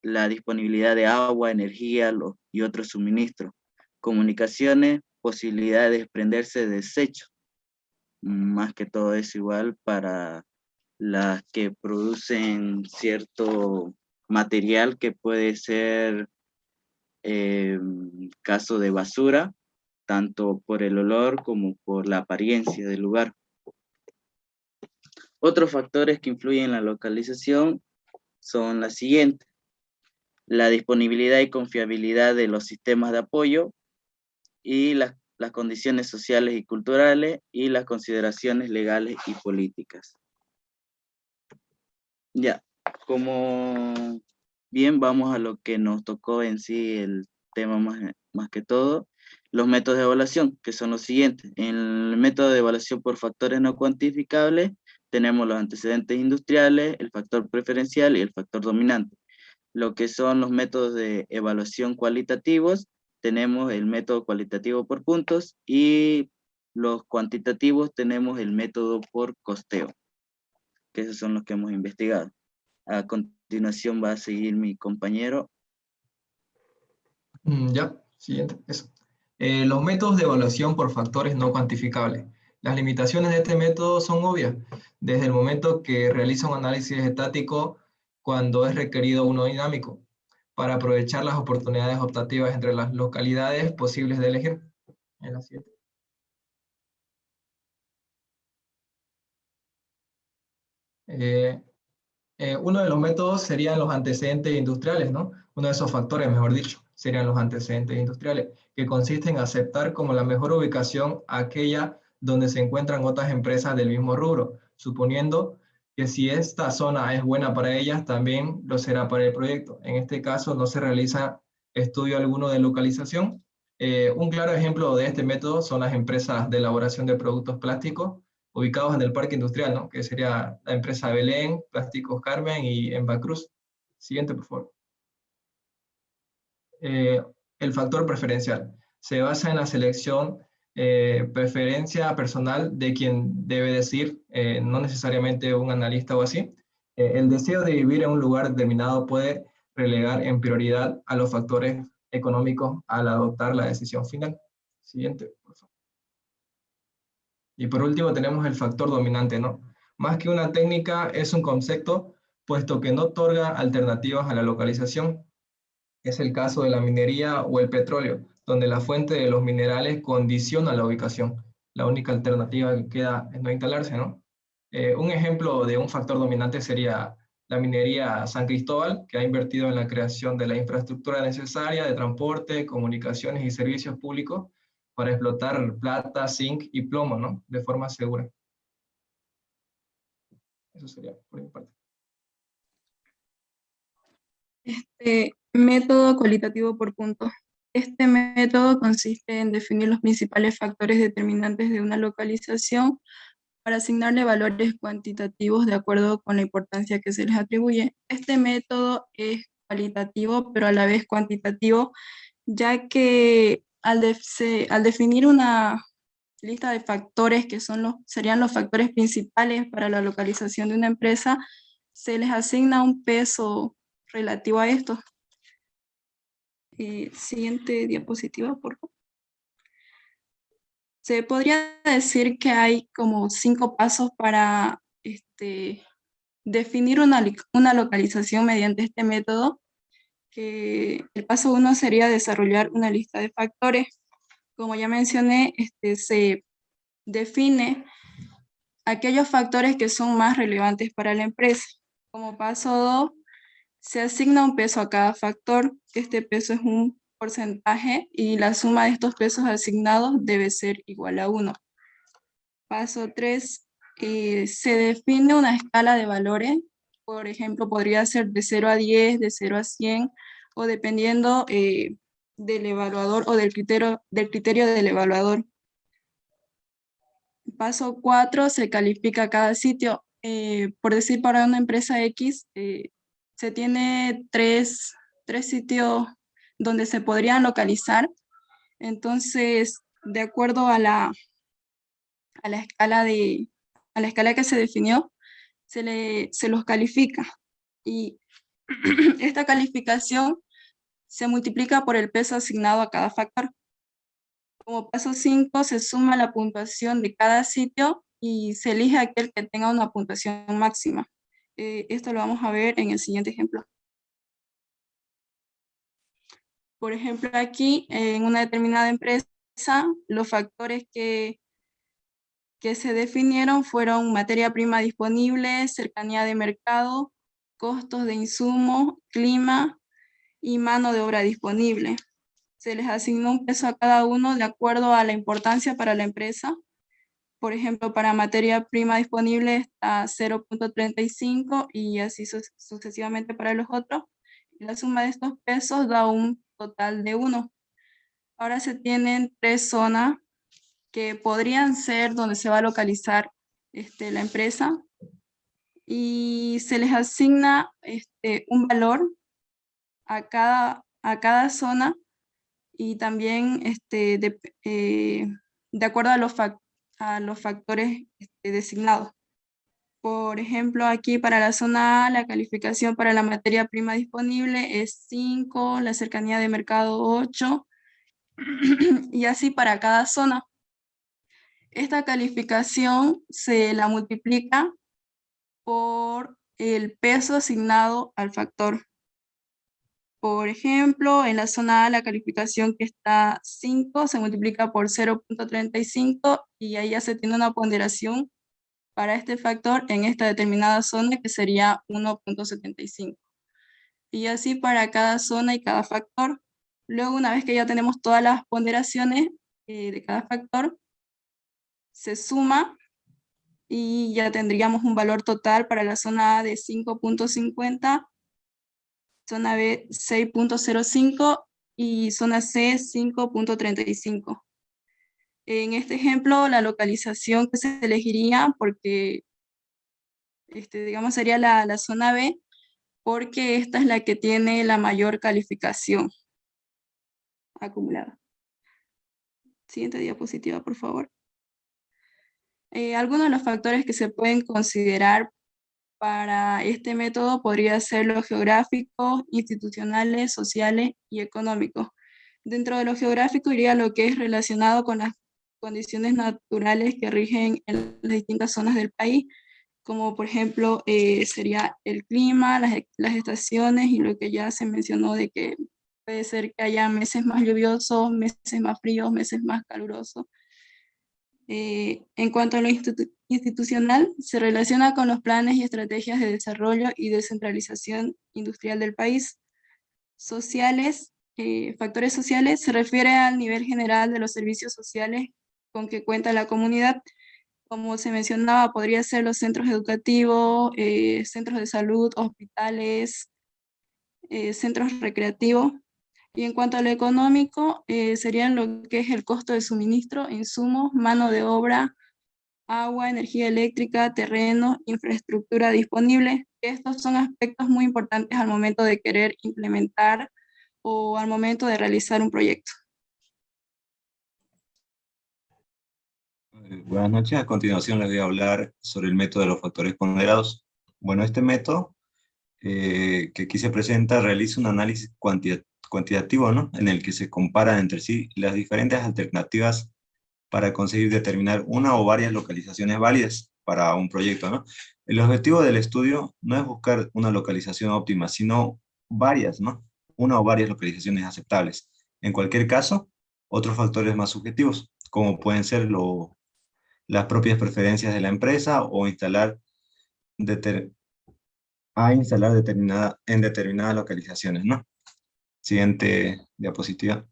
la disponibilidad de agua, energía y otros suministros, comunicaciones, posibilidad de desprenderse de desechos, más que todo es igual para las que producen cierto material que puede ser caso de basura, tanto por el olor como por la apariencia del lugar. Otros factores que influyen en la localización son las siguientes: la disponibilidad y confiabilidad de los sistemas de apoyo y las condiciones sociales y culturales y las consideraciones legales y políticas. Ya, como bien vamos a lo que nos tocó en sí el tema más que todo, los métodos de evaluación, que son los siguientes. En el método de evaluación por factores no cuantificables, tenemos los antecedentes industriales, el factor preferencial y el factor dominante. Lo que son los métodos de evaluación cualitativos, tenemos el método cualitativo por puntos y los cuantitativos tenemos el método por costeo, que esos son los que hemos investigado. A continuación va a seguir mi compañero. Ya, siguiente, eso. Los métodos de evaluación por factores no cuantificables. Las limitaciones de este método son obvias, desde el momento que realiza un análisis estático cuando es requerido uno dinámico, para aprovechar las oportunidades optativas entre las localidades posibles de elegir. En la siguiente. Uno de los métodos serían los antecedentes industriales, ¿no? Uno de esos factores, mejor dicho, serían los antecedentes industriales, que consisten en aceptar como la mejor ubicación aquella donde se encuentran otras empresas del mismo rubro, suponiendo que si esta zona es buena para ellas, también lo será para el proyecto. En este caso no se realiza estudio alguno de localización. Un claro ejemplo de este método son las empresas de elaboración de productos plásticos, ubicados en el parque industrial, ¿no? Que sería la empresa Belén, Plásticos Carmen y Embacruz. Siguiente, por favor. El factor preferencial. Se basa en la selección, preferencia personal de quien debe decir, no necesariamente un analista o así. El deseo de vivir en un lugar determinado puede relegar en prioridad a los factores económicos al adoptar la decisión final. Siguiente, por favor. Y por último tenemos el factor dominante, ¿no? Más que una técnica, es un concepto, puesto que no otorga alternativas a la localización. Es el caso de la minería o el petróleo, donde la fuente de los minerales condiciona la ubicación. La única alternativa que queda es no instalarse, ¿no? Un ejemplo de un factor dominante sería la minería San Cristóbal, que ha invertido en la creación de la infraestructura necesaria de transporte, comunicaciones y servicios públicos para explotar plata, zinc y plomo, ¿no? De forma segura. Eso sería por mi parte. Método cualitativo por puntos. Este método consiste en definir los principales factores determinantes de una localización para asignarle valores cuantitativos de acuerdo con la importancia que se les atribuye. Este método es cualitativo, pero a la vez cuantitativo, ya que al definir una lista de factores que serían los factores principales para la localización de una empresa, se les asigna un peso relativo a esto. Siguiente diapositiva, por favor. Se podría decir que hay como 5 pasos para definir una localización mediante este método, que el paso 1 sería desarrollar una lista de factores. Como ya mencioné, se define aquellos factores que son más relevantes para la empresa. Como paso 2, Se asigna un peso a cada factor. Este peso es un porcentaje y la suma de estos pesos asignados debe ser igual a 1. Paso 3. Se define una escala de valores. Por ejemplo, podría ser de 0 a 10, de 0 a 100, o dependiendo del evaluador o del criterio del evaluador. Paso 4, se califica cada sitio. Por decir, para una empresa X, se tiene tres sitios donde se podrían localizar. Entonces, de acuerdo a la escala que se definió, se los califica. Y esta calificación se multiplica por el peso asignado a cada factor. Como paso 5, se suma la puntuación de cada sitio y se elige aquel que tenga una puntuación máxima. Esto lo vamos a ver en el siguiente ejemplo. Por ejemplo, aquí en una determinada empresa, los factores que se definieron fueron materia prima disponible, cercanía de mercado, costos de insumos, clima y mano de obra disponible. Se les asignó un peso a cada uno de acuerdo a la importancia para la empresa. Por ejemplo, para materia prima disponible está 0.35 y así sucesivamente para los otros. La suma de estos pesos da un total de 1. Ahora se tienen 3 zonas que podrían ser donde se va a localizar la empresa y se les asigna un valor a cada zona y también de acuerdo a los factores designados. Por ejemplo, aquí para la zona A, la calificación para la materia prima disponible es 5, la cercanía de mercado 8, y así para cada zona. Esta calificación se la multiplica por el peso asignado al factor. Por ejemplo, en la zona A la calificación que está 5 se multiplica por 0.35 y ahí ya se tiene una ponderación para este factor en esta determinada zona que sería 1.75. Y así para cada zona y cada factor. Luego, una vez que ya tenemos todas las ponderaciones de cada factor, se suma y ya tendríamos un valor total para la zona A de 5.50, zona B 6.05 y zona C 5.35. En este ejemplo, la localización que se elegiría, porque digamos sería la zona B, porque esta es la que tiene la mayor calificación acumulada. Siguiente diapositiva, por favor. Algunos de los factores que se pueden considerar para este método podría ser los geográficos, institucionales, sociales y económicos. Dentro de lo geográfico iría lo que es relacionado con las condiciones naturales que rigen en las distintas zonas del país, como por ejemplo sería el clima, las estaciones y lo que ya se mencionó de que puede ser que haya meses más lluviosos, meses más fríos, meses más calurosos. En cuanto a lo institucional, se relaciona con los planes y estrategias de desarrollo y descentralización industrial del país. Sociales, factores sociales, se refiere al nivel general de los servicios sociales con que cuenta la comunidad. Como se mencionaba, podría ser los centros educativos, centros de salud, hospitales, centros recreativos. Y en cuanto a lo económico, serían lo que es el costo de suministro, insumos, mano de obra, agua, energía eléctrica, terreno, infraestructura disponible. Estos son aspectos muy importantes al momento de querer implementar o al momento de realizar un proyecto. Buenas noches, a continuación les voy a hablar sobre el método de los factores ponderados. Bueno, este método que aquí se presenta realiza un análisis cuantitativo, ¿no? En el que se comparan entre sí las diferentes alternativas para conseguir determinar una o varias localizaciones válidas para un proyecto, ¿no? El objetivo del estudio no es buscar una localización óptima, sino varias, ¿no? Una o varias localizaciones aceptables. En cualquier caso, otros factores más subjetivos, como pueden ser las propias preferencias de la empresa o instalar a instalar en determinadas localizaciones, ¿no? Siguiente diapositiva.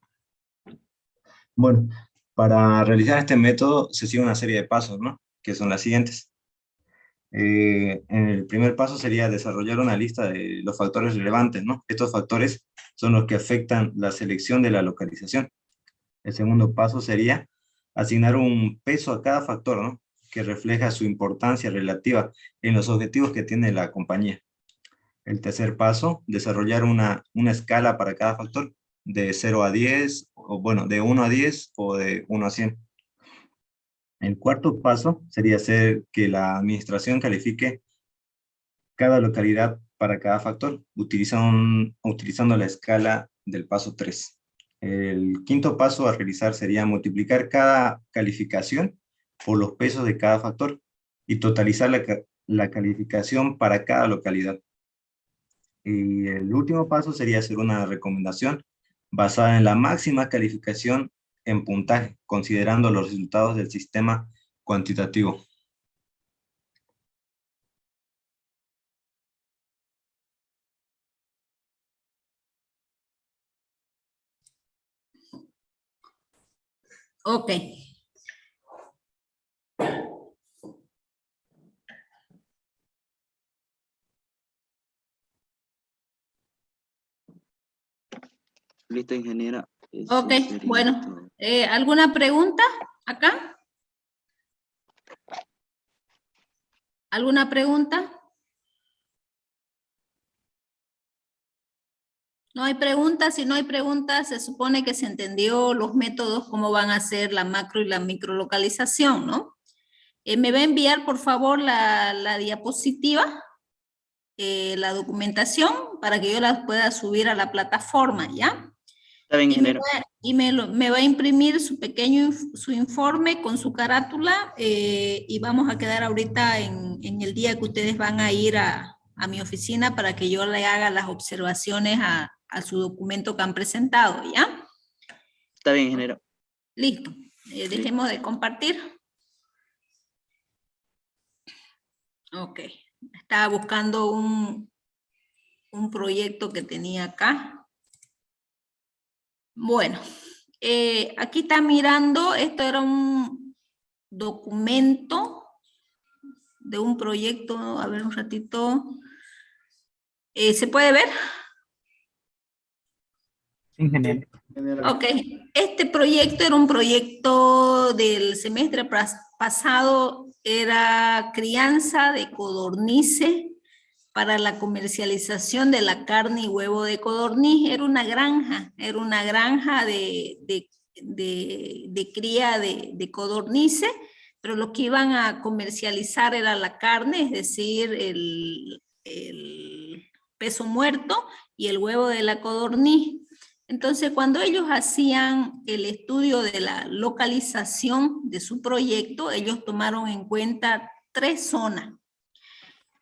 Bueno, para realizar este método se sigue una serie de pasos, ¿no? Que son las siguientes. El primer paso sería desarrollar una lista de los factores relevantes, ¿no? Estos factores son los que afectan la selección de la localización. El segundo paso sería asignar un peso a cada factor, ¿no? Que refleja su importancia relativa en los objetivos que tiene la compañía. El tercer paso, desarrollar una escala para cada factor de 0 a 10, o bueno, de 1 a 10 o de 1 a 100. El cuarto paso sería hacer que la administración califique cada localidad para cada factor, utilizando la escala del paso 3. El quinto paso a realizar sería multiplicar cada calificación por los pesos de cada factor y totalizar la calificación para cada localidad. Y el último paso sería hacer una recomendación basada en la máxima calificación en puntaje, considerando los resultados del sistema cuantitativo. Ok. Listo, ingeniera. Eso Ok, sería bueno. todo. ¿Alguna pregunta acá? ¿Alguna pregunta? No hay preguntas. Si no hay preguntas, se supone que se entendió los métodos, cómo van a ser la macro y la microlocalización, ¿no? ¿Me va a enviar, por favor, la diapositiva, la documentación, para que yo la pueda subir a la plataforma, ¿ya? Está bien, ingeniera. Me va a imprimir su pequeño su informe con su carátula y vamos a quedar ahorita en el día que ustedes van a ir a mi oficina para que yo le haga las observaciones a su documento que han presentado, ¿ya? Está bien, ingeniera. Listo. Dejemos de compartir. Ok. Estaba buscando un proyecto que tenía acá. Bueno, aquí está mirando, esto era un documento de un proyecto, a ver un ratito. ¿Se puede ver? Ingeniero. Ok, este proyecto era un proyecto del semestre pasado, era crianza de codornices para la comercialización de la carne y huevo de codorniz. Era una granja de cría de codornices, pero lo que iban a comercializar era la carne, es decir, el peso muerto y el huevo de la codorniz. Entonces, cuando ellos hacían el estudio de la localización de su proyecto, ellos tomaron en cuenta 3 zonas.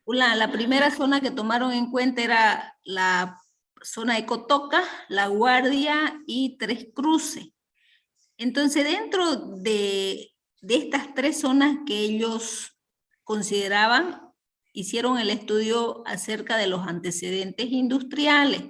La primera zona que tomaron en cuenta era la zona de Cotoca, La Guardia y Tres Cruces. Entonces, dentro de estas 3 zonas que ellos consideraban, hicieron el estudio acerca de los antecedentes industriales.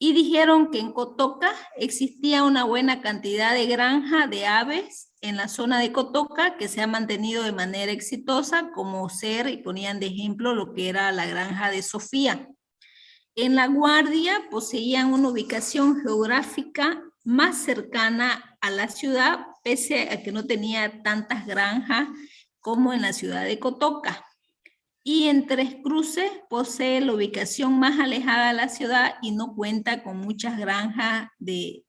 Y dijeron que en Cotoca existía una buena cantidad de granja de aves en la zona de Cotoca que se ha mantenido de manera exitosa, como ser, y ponían de ejemplo lo que era la granja de Sofía. En La Guardia poseían una ubicación geográfica más cercana a la ciudad, pese a que no tenía tantas granjas como en la ciudad de Cotoca. Y en Tres Cruces posee la ubicación más alejada de la ciudad y no cuenta con muchas granjas de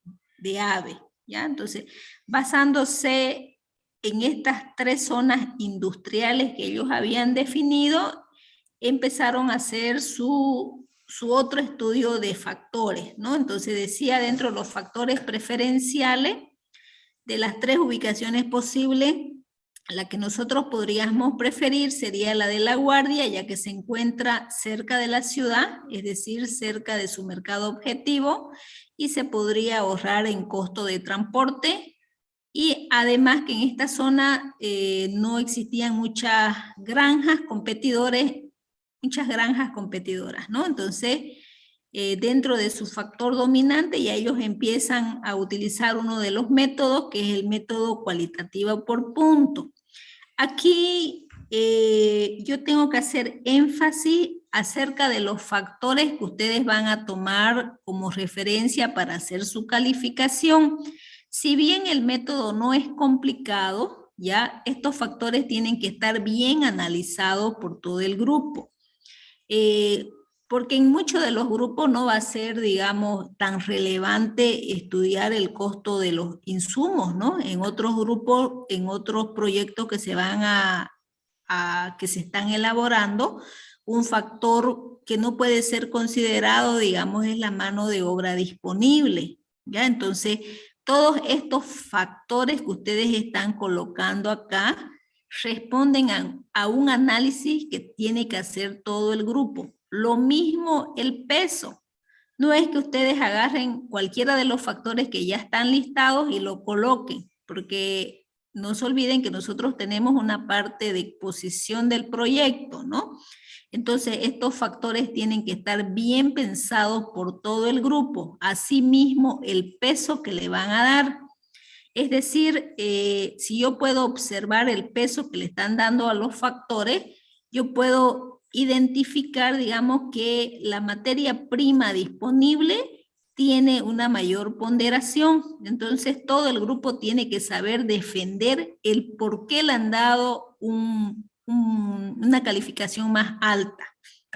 aves, ¿ya? Entonces, basándose en estas 3 zonas industriales que ellos habían definido, empezaron a hacer su otro estudio de factores, ¿no? Entonces decía, dentro de los factores preferenciales, de las 3 ubicaciones posibles, la que nosotros podríamos preferir sería la de La Guardia, ya que se encuentra cerca de la ciudad, es decir, cerca de su mercado objetivo, y se podría ahorrar en costo de transporte. Y además que en esta zona no existían muchas granjas, competidores muchas granjas competidoras, ¿no? Entonces, dentro de su factor dominante, ya ellos empiezan a utilizar uno de los métodos, que es el método cualitativo por punto. Aquí yo tengo que hacer énfasis acerca de los factores que ustedes van a tomar como referencia para hacer su calificación. Si bien el método no es complicado, ya estos factores tienen que estar bien analizados por todo el grupo. Porque en muchos de los grupos no va a ser, digamos, tan relevante estudiar el costo de los insumos, ¿no? En otros grupos, en otros proyectos que se van que se están elaborando, un factor que no puede ser considerado, digamos, es la mano de obra disponible, ¿ya? Entonces, todos estos factores que ustedes están colocando acá responden a un análisis que tiene que hacer todo el grupo. Lo mismo el peso. No es que ustedes agarren cualquiera de los factores que ya están listados y lo coloquen, porque no se olviden que nosotros tenemos una parte de exposición del proyecto, ¿no? Entonces, estos factores tienen que estar bien pensados por todo el grupo. Asimismo, el peso que le van a dar. Es decir, si yo puedo observar el peso que le están dando a los factores, yo puedo identificar, digamos, que la materia prima disponible tiene una mayor ponderación. Entonces, todo el grupo tiene que saber defender el por qué le han dado una calificación más alta,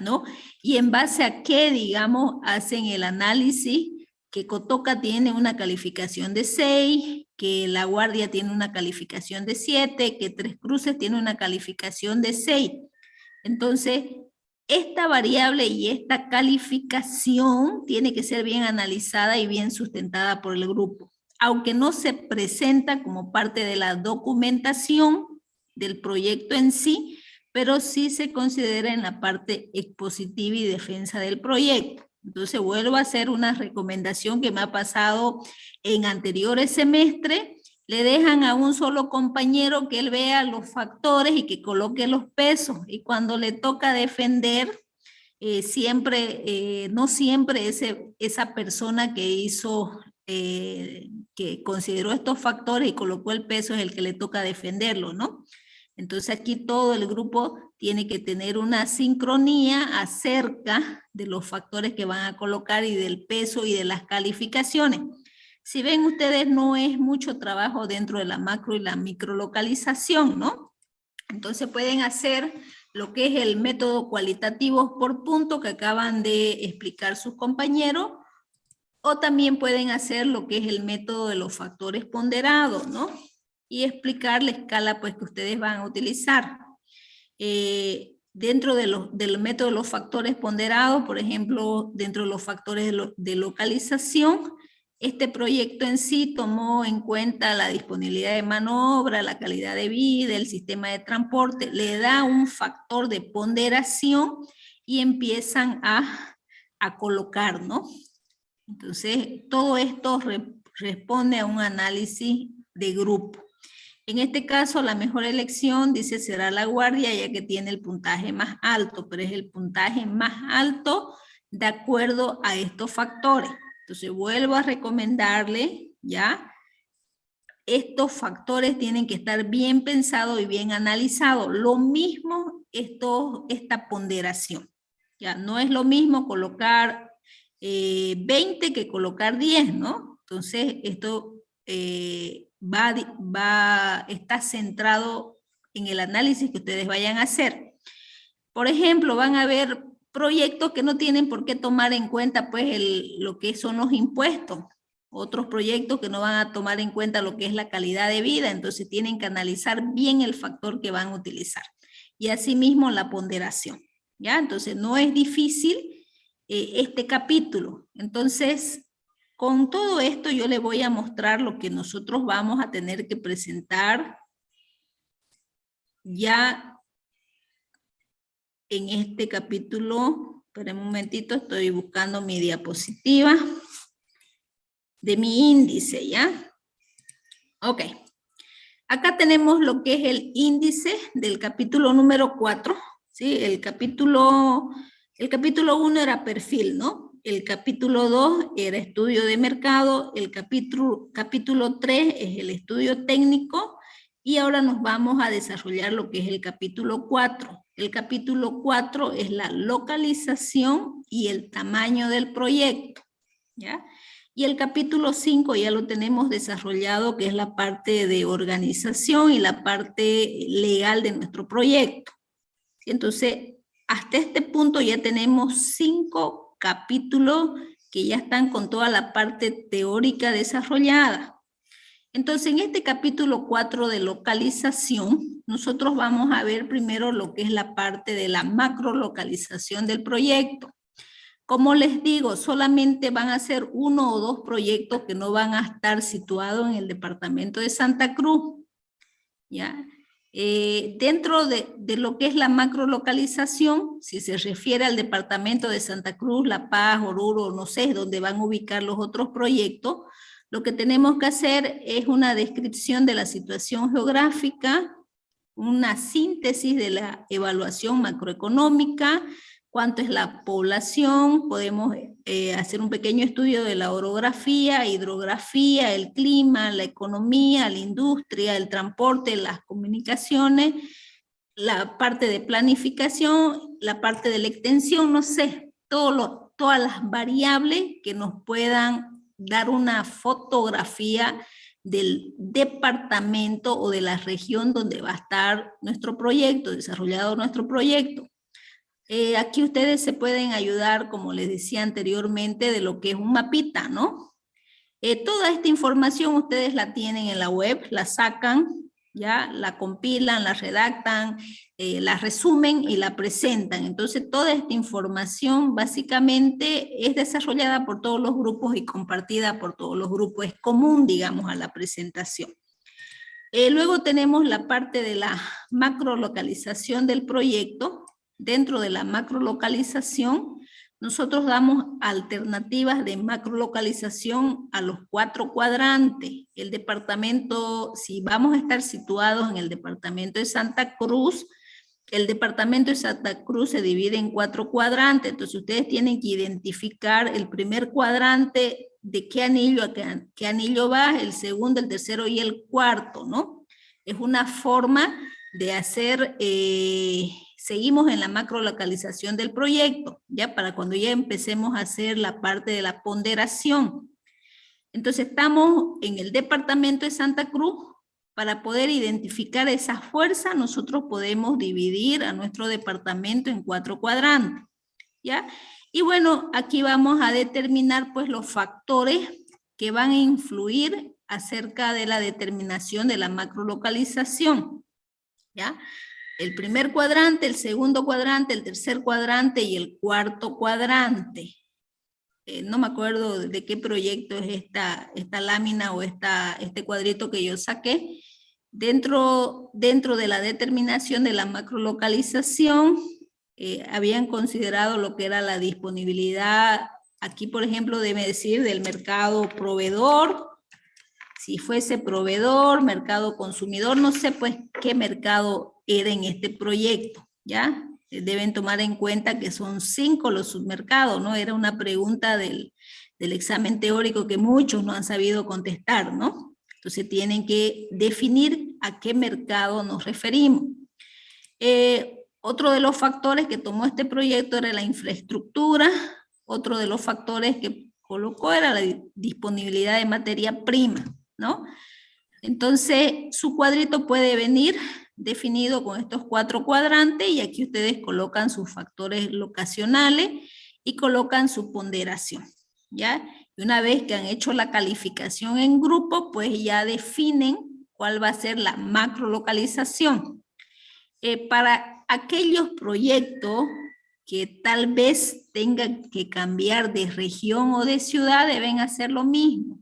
¿no? Y en base a qué, digamos, hacen el análisis, que Cotoca tiene una calificación de 6, que La Guardia tiene una calificación de 7, que Tres Cruces tiene una calificación de 6. Entonces, esta variable y esta calificación tiene que ser bien analizada y bien sustentada por el grupo, aunque no se presenta como parte de la documentación del proyecto en sí, pero sí se considera en la parte expositiva y defensa del proyecto. Entonces vuelvo a hacer una recomendación que me ha pasado en anteriores semestres. Le dejan a un solo compañero que él vea los factores y que coloque los pesos. Y cuando le toca defender, no siempre esa persona que hizo, que consideró estos factores y colocó el peso es el que le toca defenderlo, ¿no? Entonces aquí todo el grupo tiene que tener una sincronía acerca de los factores que van a colocar y del peso y de las calificaciones. Si ven ustedes, no es mucho trabajo dentro de la macro y la microlocalización, ¿no? Entonces pueden hacer lo que es el método cualitativo por punto que acaban de explicar sus compañeros, o también pueden hacer lo que es el método de los factores ponderados, ¿no? Y explicar la escala pues que ustedes van a utilizar. Dentro del método de los factores ponderados, por ejemplo, dentro de los factores de localización, este proyecto en sí tomó en cuenta la disponibilidad de mano de obra, la calidad de vida, el sistema de transporte, le da un factor de ponderación y empiezan a colocar, ¿no? Entonces, todo esto responde a un análisis de grupo. En este caso, la mejor elección, dice, será La Guardia, ya que tiene el puntaje más alto, pero es el puntaje más alto de acuerdo a estos factores. Entonces, vuelvo a recomendarle, ¿ya? Estos factores tienen que estar bien pensados y bien analizados. Lo mismo esta ponderación, ¿ya? No es lo mismo colocar 20 que colocar 10, ¿no? Entonces, esto está centrado en el análisis que ustedes vayan a hacer. Por ejemplo, van a ver proyectos que no tienen por qué tomar en cuenta pues lo que son los impuestos. Otros proyectos que no van a tomar en cuenta lo que es la calidad de vida, entonces tienen que analizar bien el factor que van a utilizar. Y asimismo la ponderación, ¿ya? Entonces no es difícil este capítulo. Entonces, con todo esto yo les voy a mostrar lo que nosotros vamos a tener que presentar ya en este capítulo. Esperen un momentito, estoy buscando mi diapositiva de mi índice, ¿ya? Ok. Acá tenemos lo que es el índice del capítulo número 4. ¿sí? El capítulo 1 era perfil, ¿no? El capítulo 2 era estudio de mercado, el capítulo 3 es el estudio técnico, y ahora nos vamos a desarrollar lo que es el capítulo 4. El capítulo 4 es la localización y el tamaño del proyecto, ¿ya? Y el capítulo 5 ya lo tenemos desarrollado, que es la parte de organización y la parte legal de nuestro proyecto. Entonces, hasta este punto ya tenemos 5 capítulos que ya están con toda la parte teórica desarrollada. Entonces, en este capítulo 4 de localización, nosotros vamos a ver primero lo que es la parte de la macrolocalización del proyecto. Como les digo, solamente van a ser 1 o 2 proyectos que no van a estar situados en el departamento de Santa Cruz, ¿ya? Dentro de lo que es la macrolocalización, si se refiere al departamento de Santa Cruz, La Paz, Oruro, no sé, donde van a ubicar los otros proyectos, lo que tenemos que hacer es una descripción de la situación geográfica, una síntesis de la evaluación macroeconómica, cuánto es la población, podemos hacer un pequeño estudio de la orografía, hidrografía, el clima, la economía, la industria, el transporte, las comunicaciones, la parte de planificación, la parte de la extensión, no sé, todas las variables que nos puedan dar una fotografía del departamento o de la región donde va a estar nuestro proyecto, desarrollado nuestro proyecto. Aquí ustedes se pueden ayudar, como les decía anteriormente, de lo que es un mapita, ¿no? Toda esta información ustedes la tienen en la web, la sacan, ya, la compilan, la redactan, la resumen y la presentan. Entonces, toda esta información básicamente es desarrollada por todos los grupos y compartida por todos los grupos. Es común, digamos, a la presentación. Luego tenemos la parte de la macrolocalización del proyecto. Dentro de la macrolocalización, nosotros damos alternativas de macrolocalización a los 4 cuadrantes. El departamento, si vamos a estar situados en el departamento de Santa Cruz, el departamento de Santa Cruz se divide en 4 cuadrantes, entonces ustedes tienen que identificar el primer cuadrante, de qué anillo a qué anillo va, el segundo, el tercero y el cuarto, ¿no? Es una forma de hacer, seguimos en la macrolocalización del proyecto, ya para cuando ya empecemos a hacer la parte de la ponderación. Entonces estamos en el departamento de Santa Cruz. Para poder identificar esa fuerza, nosotros podemos dividir a nuestro departamento en 4 cuadrantes, ¿ya? Y bueno, aquí vamos a determinar pues los factores que van a influir acerca de la determinación de la macrolocalización, ¿ya? El primer cuadrante, el segundo cuadrante, el tercer cuadrante y el cuarto cuadrante. No me acuerdo de qué proyecto es esta lámina o este cuadrito que yo saqué. Dentro de la determinación de la macrolocalización, habían considerado lo que era la disponibilidad, aquí por ejemplo debe decir del mercado proveedor, si fuese proveedor, mercado consumidor, no sé pues qué mercado era en este proyecto, ¿ya? Deben tomar en cuenta que son 5 los submercados, ¿no? Era una pregunta del examen teórico que muchos no han sabido contestar, ¿no? Entonces tienen que definir a qué mercado nos referimos. Otro de los factores que tomó este proyecto era la infraestructura, otro de los factores que colocó era la disponibilidad de materia prima, ¿no? Entonces su cuadrito puede venir definido con estos 4 cuadrantes y aquí ustedes colocan sus factores locacionales y colocan su ponderación, ¿ya? Y una vez que han hecho la calificación en grupo, pues ya definen cuál va a ser la macrolocalización. Para aquellos proyectos que tal vez tengan que cambiar de región o de ciudad, deben hacer lo mismo.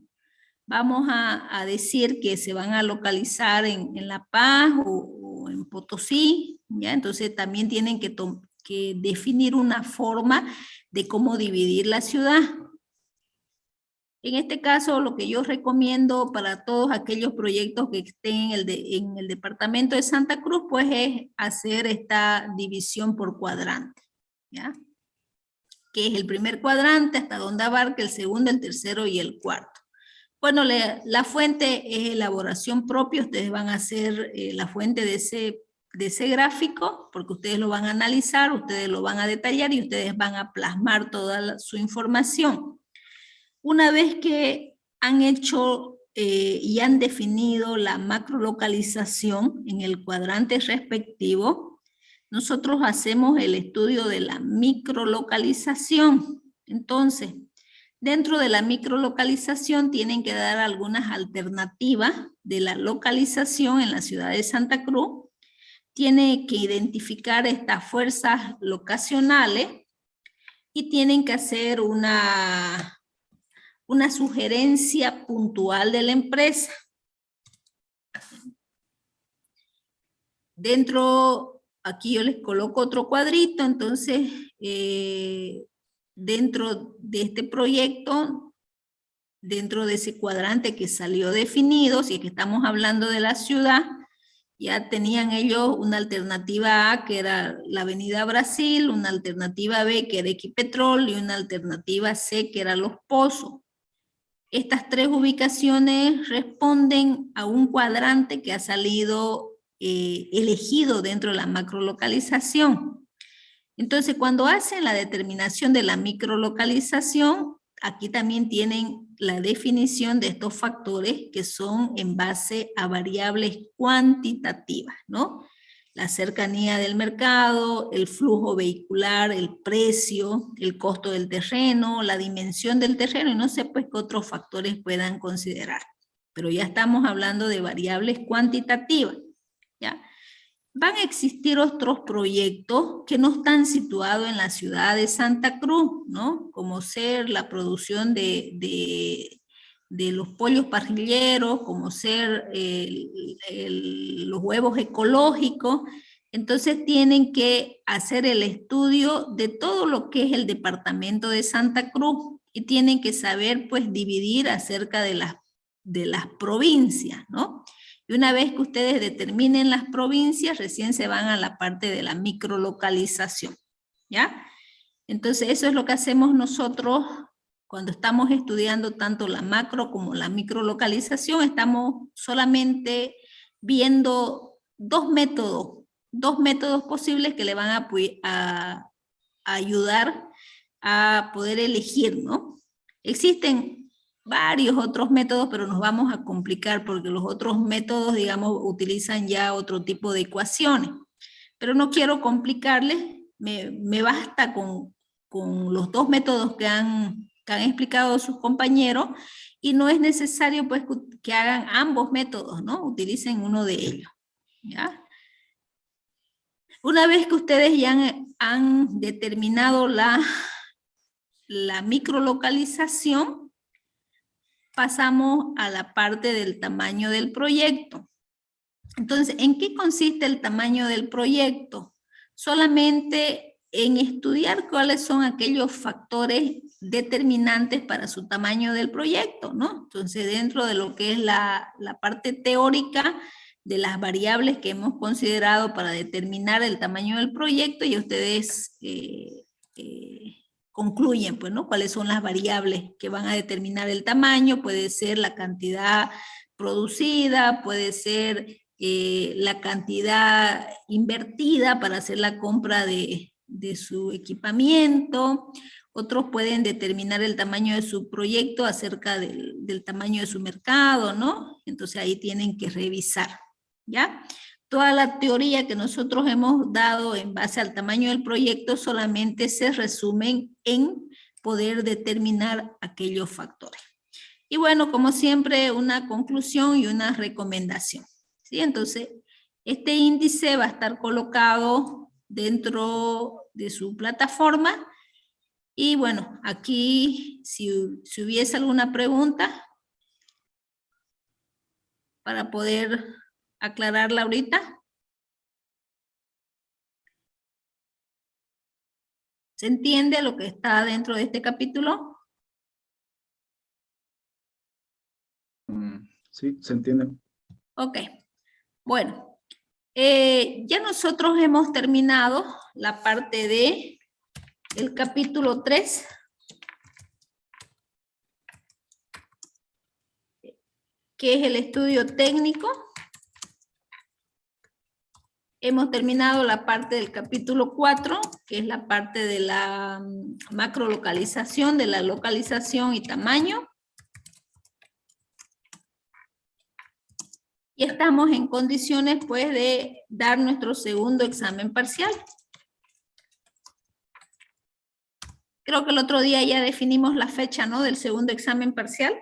Vamos a decir que se van a localizar en La Paz o en Potosí, ¿ya? Entonces también tienen que definir una forma de cómo dividir la ciudad. En este caso, lo que yo recomiendo para todos aquellos proyectos que estén en el departamento de Santa Cruz, pues es hacer esta división por cuadrante, ¿ya? Que es el primer cuadrante hasta donde abarca el segundo, el tercero y el cuarto. Bueno, la fuente es elaboración propia, ustedes van a hacer la fuente de ese gráfico, porque ustedes lo van a analizar, ustedes lo van a detallar y ustedes van a plasmar toda su información. Una vez que han hecho y han definido la macrolocalización en el cuadrante respectivo, nosotros hacemos el estudio de la microlocalización. Entonces, dentro de la microlocalización tienen que dar algunas alternativas de la localización en la ciudad de Santa Cruz. Tiene que identificar estas fuerzas locacionales y tienen que hacer una sugerencia puntual de la empresa. Dentro, aquí yo les coloco otro cuadrito, entonces, dentro de este proyecto, dentro de ese cuadrante que salió definido, si es que estamos hablando de la ciudad, ya tenían ellos una alternativa A, que era la Avenida Brasil, una alternativa B, que era Equipetrol, y una alternativa C, que era Los Pozos. Estas tres ubicaciones responden a un cuadrante que ha salido elegido dentro de la macrolocalización. Entonces, cuando hacen la determinación de la microlocalización, aquí también tienen la definición de estos factores que son en base a variables cuantitativas, ¿no? La cercanía del mercado, el flujo vehicular, el precio, el costo del terreno, la dimensión del terreno, y no sé pues qué otros factores puedan considerar. Pero ya estamos hablando de variables cuantitativas, ¿ya? Van a existir otros proyectos que no están situados en la ciudad de Santa Cruz, ¿no? Como ser la producción de los pollos parrilleros, como ser los huevos ecológicos. Entonces tienen que hacer el estudio de todo lo que es el departamento de Santa Cruz y tienen que saber pues dividir acerca de las provincias, ¿no? Y una vez que ustedes determinen las provincias, recién se van a la parte de la microlocalización, ¿ya? Entonces eso es lo que hacemos nosotros cuando estamos estudiando tanto la macro como la microlocalización. Estamos solamente viendo dos métodos posibles que le van a ayudar a poder elegir, ¿no? Existen varios otros métodos, pero nos vamos a complicar porque los otros métodos, digamos, utilizan ya otro tipo de ecuaciones. Pero no quiero complicarles, me basta con los dos métodos que han explicado sus compañeros y no es necesario pues que hagan ambos métodos, ¿no? Utilicen uno de ellos, ¿ya? Una vez que ustedes ya han determinado la microlocalización, pasamos a la parte del tamaño del proyecto. Entonces, ¿en qué consiste el tamaño del proyecto? Solamente en estudiar cuáles son aquellos factores determinantes para su tamaño del proyecto, ¿no? Entonces, dentro de lo que es la parte teórica de las variables que hemos considerado para determinar el tamaño del proyecto, y ustedes concluyen, pues, ¿no? Cuáles son las variables que van a determinar el tamaño. Puede ser la cantidad producida, puede ser la cantidad invertida para hacer la compra de su equipamiento. Otros pueden determinar el tamaño de su proyecto acerca del tamaño de su mercado, ¿no? Entonces ahí tienen que revisar, ¿ya? Toda la teoría que nosotros hemos dado en base al tamaño del proyecto solamente se resumen en poder determinar aquellos factores. Y bueno, como siempre, una conclusión y una recomendación, ¿sí? Entonces, este índice va a estar colocado dentro de su plataforma. Y bueno, aquí, si hubiese alguna pregunta para poder aclararla ahorita. ¿Se entiende lo que está dentro de este capítulo? Sí, se entiende. Ok, bueno, ya nosotros hemos terminado la parte de el capítulo 3. Que es el estudio técnico. Hemos terminado la parte del capítulo 4, que es la parte de la macrolocalización, de la localización y tamaño. Y estamos en condiciones, pues, de dar nuestro segundo examen parcial. Creo que el otro día ya definimos la fecha, ¿no?, del segundo examen parcial.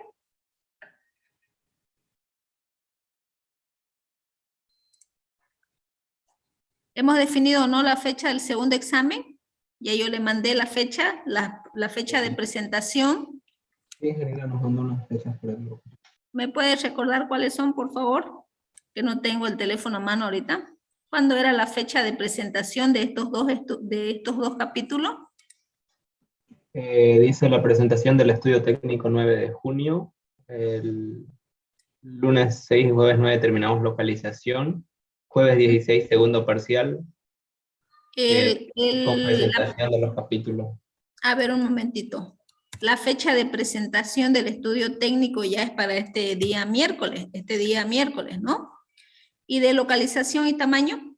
Hemos definido, ¿no?, la fecha del segundo examen. Ya yo le mandé la fecha, la fecha de presentación. Sí, ingeniera, nos mandó unas fechas por el grupo. ¿Me puedes recordar cuáles son, por favor? Que no tengo el teléfono a mano ahorita. ¿Cuándo era la fecha de presentación de estos dos capítulos? Dice la presentación del estudio técnico 9 de junio. El lunes 6 y jueves 9 terminamos localización. Jueves 16, segundo parcial. Con presentación de los capítulos. A ver, un momentito. La fecha de presentación del estudio técnico ya es para este día miércoles, ¿no? ¿Y de localización y tamaño?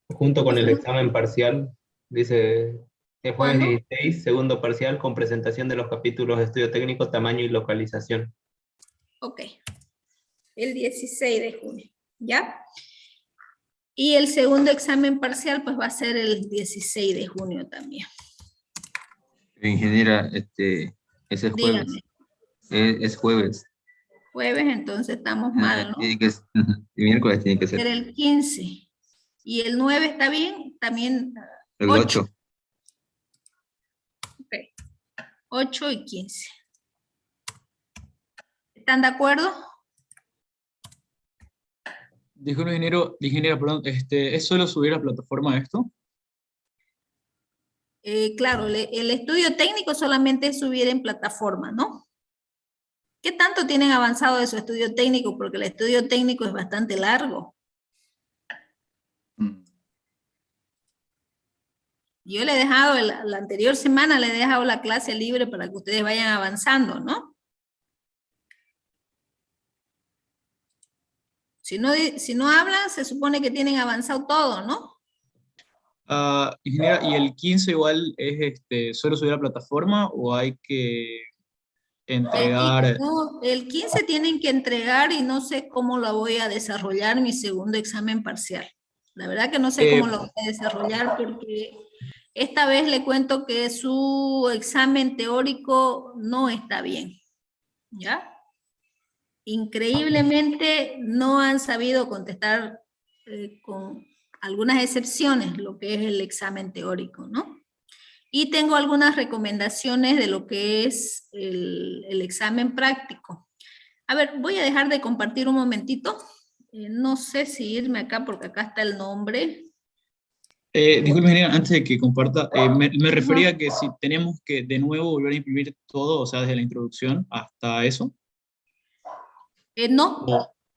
Junto con el examen parcial, dice el jueves ¿Cuándo? 16, segundo parcial, con presentación de los capítulos de estudio técnico, tamaño y localización. Ok. El 16 de junio, ¿ya? Y el segundo examen parcial, pues va a ser el 16 de junio también. Ingeniera, ese es jueves. Dígame. Es jueves. Jueves, entonces estamos mal, ¿no? Tiene que, y miércoles tiene que ser. Era el 15. ¿Y el 9 está bien? También El 8. Ok. 8 y 15. ¿Están de acuerdo? Disculpe, ingeniera, perdón, ¿es solo subir a la plataforma esto? Claro, el estudio técnico solamente es subir en plataforma, ¿no? ¿Qué tanto tienen avanzado de su estudio técnico? Porque el estudio técnico es bastante largo. Yo le he dejado, la anterior semana le he dejado la clase libre para que ustedes vayan avanzando, ¿no? Si no hablan, se supone que tienen avanzado todo, ¿no? Ingeniera, ¿y el 15 igual es solo subir a la plataforma o hay que entregar? No, el 15 tienen que entregar y no sé cómo lo voy a desarrollar mi segundo examen parcial. La verdad que no sé cómo lo voy a desarrollar porque esta vez le cuento que su examen teórico no está bien, ¿ya? Increíblemente no han sabido contestar con algunas excepciones lo que es el examen teórico, ¿no? Y tengo algunas recomendaciones de lo que es el examen práctico. A ver, voy a dejar de compartir un momentito. No sé si irme acá porque acá está el nombre. Disculpe, ingeniera, antes de que comparta, me refería a que si tenemos que de nuevo volver a imprimir todo, o sea, desde la introducción hasta eso. No.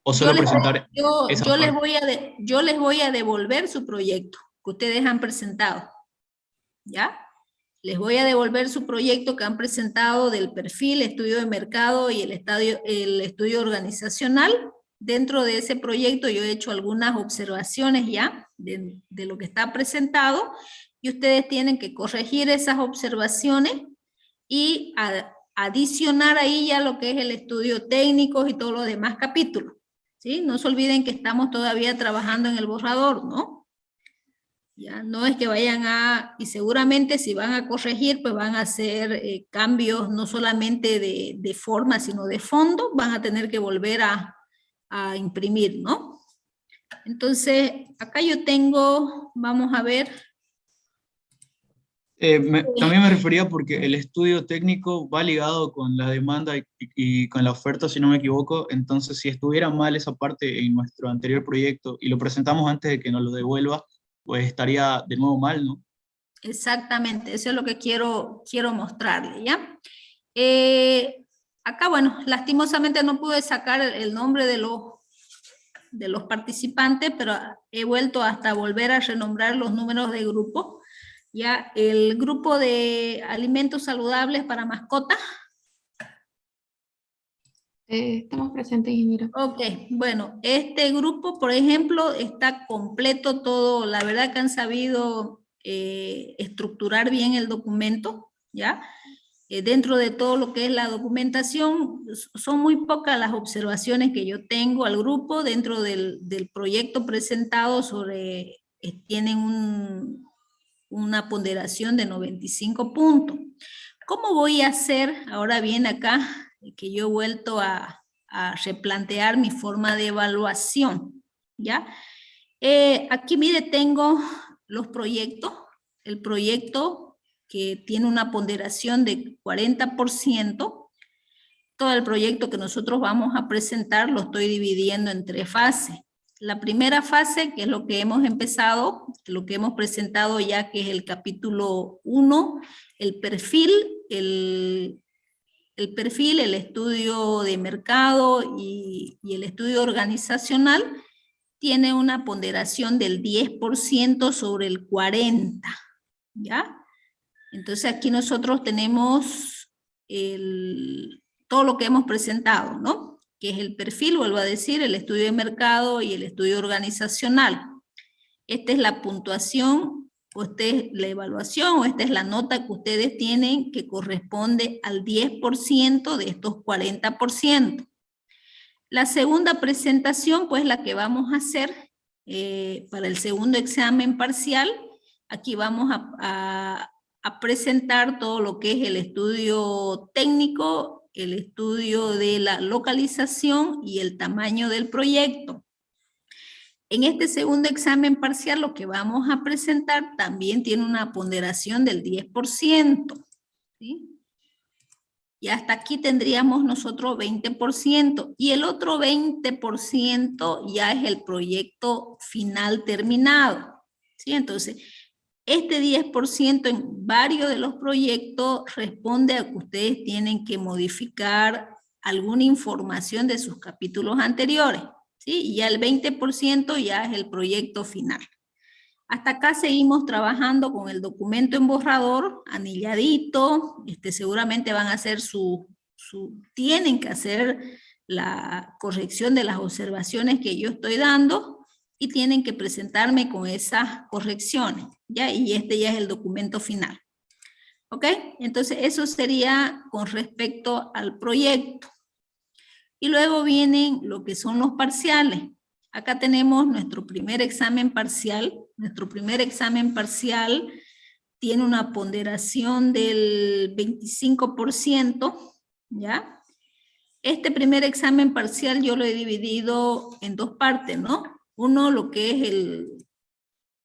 O solo presentar esa yo les parte. voy a devolver su proyecto que ustedes han presentado. ¿Ya? Les voy a devolver su proyecto que han presentado del perfil, estudio de mercado y el estudio organizacional. Dentro de ese proyecto yo he hecho algunas observaciones ya de lo que está presentado y ustedes tienen que corregir esas observaciones y adicionar ahí ya lo que es el estudio técnico y todos los demás capítulos. ¿Sí? No se olviden que estamos todavía trabajando en el borrador, ¿no? Ya no es que vayan y seguramente si van a corregir, pues van a hacer cambios no solamente de forma, sino de fondo, van a tener que volver a imprimir, ¿no? Entonces, acá yo tengo, vamos a ver. También me refería porque el estudio técnico va ligado con la demanda y con la oferta, si no me equivoco. Entonces, si estuviera mal esa parte en nuestro anterior proyecto y lo presentamos antes de que nos lo devuelva, pues estaría de nuevo mal, ¿no? Exactamente, eso es lo que quiero mostrarle, ¿ya? Acá, bueno, lastimosamente no pude sacar el nombre de los participantes, pero he vuelto hasta volver a renombrar los números de grupo. Ya, el grupo de alimentos saludables para mascotas. Estamos presentes, ingeniero. Ok, bueno, este grupo, por ejemplo, está completo todo, la verdad que han sabido estructurar bien el documento, ¿ya? Dentro de todo lo que es la documentación, son muy pocas las observaciones que yo tengo al grupo dentro del proyecto presentado sobre, tienen una ponderación de 95 puntos. ¿Cómo voy a hacer? Ahora bien acá, que yo he vuelto a replantear mi forma de evaluación, ¿ya? Aquí, mire, tengo los proyectos, el proyecto que tiene una ponderación de 40%, todo el proyecto que nosotros vamos a presentar lo estoy dividiendo en 3 fases. La primera fase, que es lo que hemos empezado, lo que hemos presentado ya, que es el capítulo 1, el perfil, el estudio de mercado y el estudio organizacional, tiene una ponderación del 10% sobre el 40%, ¿ya? Entonces aquí nosotros tenemos todo lo que hemos presentado, ¿no? Que es el perfil, vuelvo a decir, el estudio de mercado y el estudio organizacional. Esta es la puntuación, o esta es la evaluación, o esta es la nota que ustedes tienen que corresponde al 10% de estos 40%. La segunda presentación, pues la que vamos a hacer para el segundo examen parcial, aquí vamos a presentar todo lo que es el estudio técnico, el estudio de la localización y el tamaño del proyecto. En este segundo examen parcial lo que vamos a presentar también tiene una ponderación del 10%, ¿sí? Y hasta aquí tendríamos nosotros 20%, y el otro 20% ya es el proyecto final terminado, ¿sí? Entonces, este 10% en varios de los proyectos responde a que ustedes tienen que modificar alguna información de sus capítulos anteriores, ¿sí? Y ya el 20% ya es el proyecto final. Hasta acá seguimos trabajando con el documento en borrador, anilladito, seguramente van a hacer tienen que hacer la corrección de las observaciones que yo estoy dando y tienen que presentarme con esas correcciones, ¿ya? Y este ya es el documento final. ¿Ok? Entonces eso sería con respecto al proyecto. Y luego vienen lo que son los parciales. Acá tenemos nuestro primer examen parcial. Nuestro primer examen parcial tiene una ponderación del 25%, ¿ya? Este primer examen parcial yo lo he dividido en 2 partes, ¿no? Uno, lo que es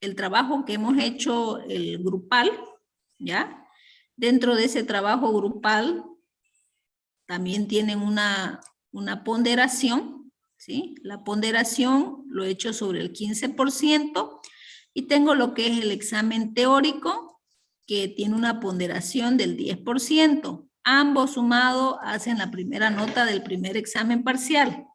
el trabajo que hemos hecho, el grupal, ¿ya? Dentro de ese trabajo grupal también tienen una ponderación, ¿sí? La ponderación lo he hecho sobre el 15%, y tengo lo que es el examen teórico, que tiene una ponderación del 10%. Ambos sumados hacen la primera nota del primer examen parcial.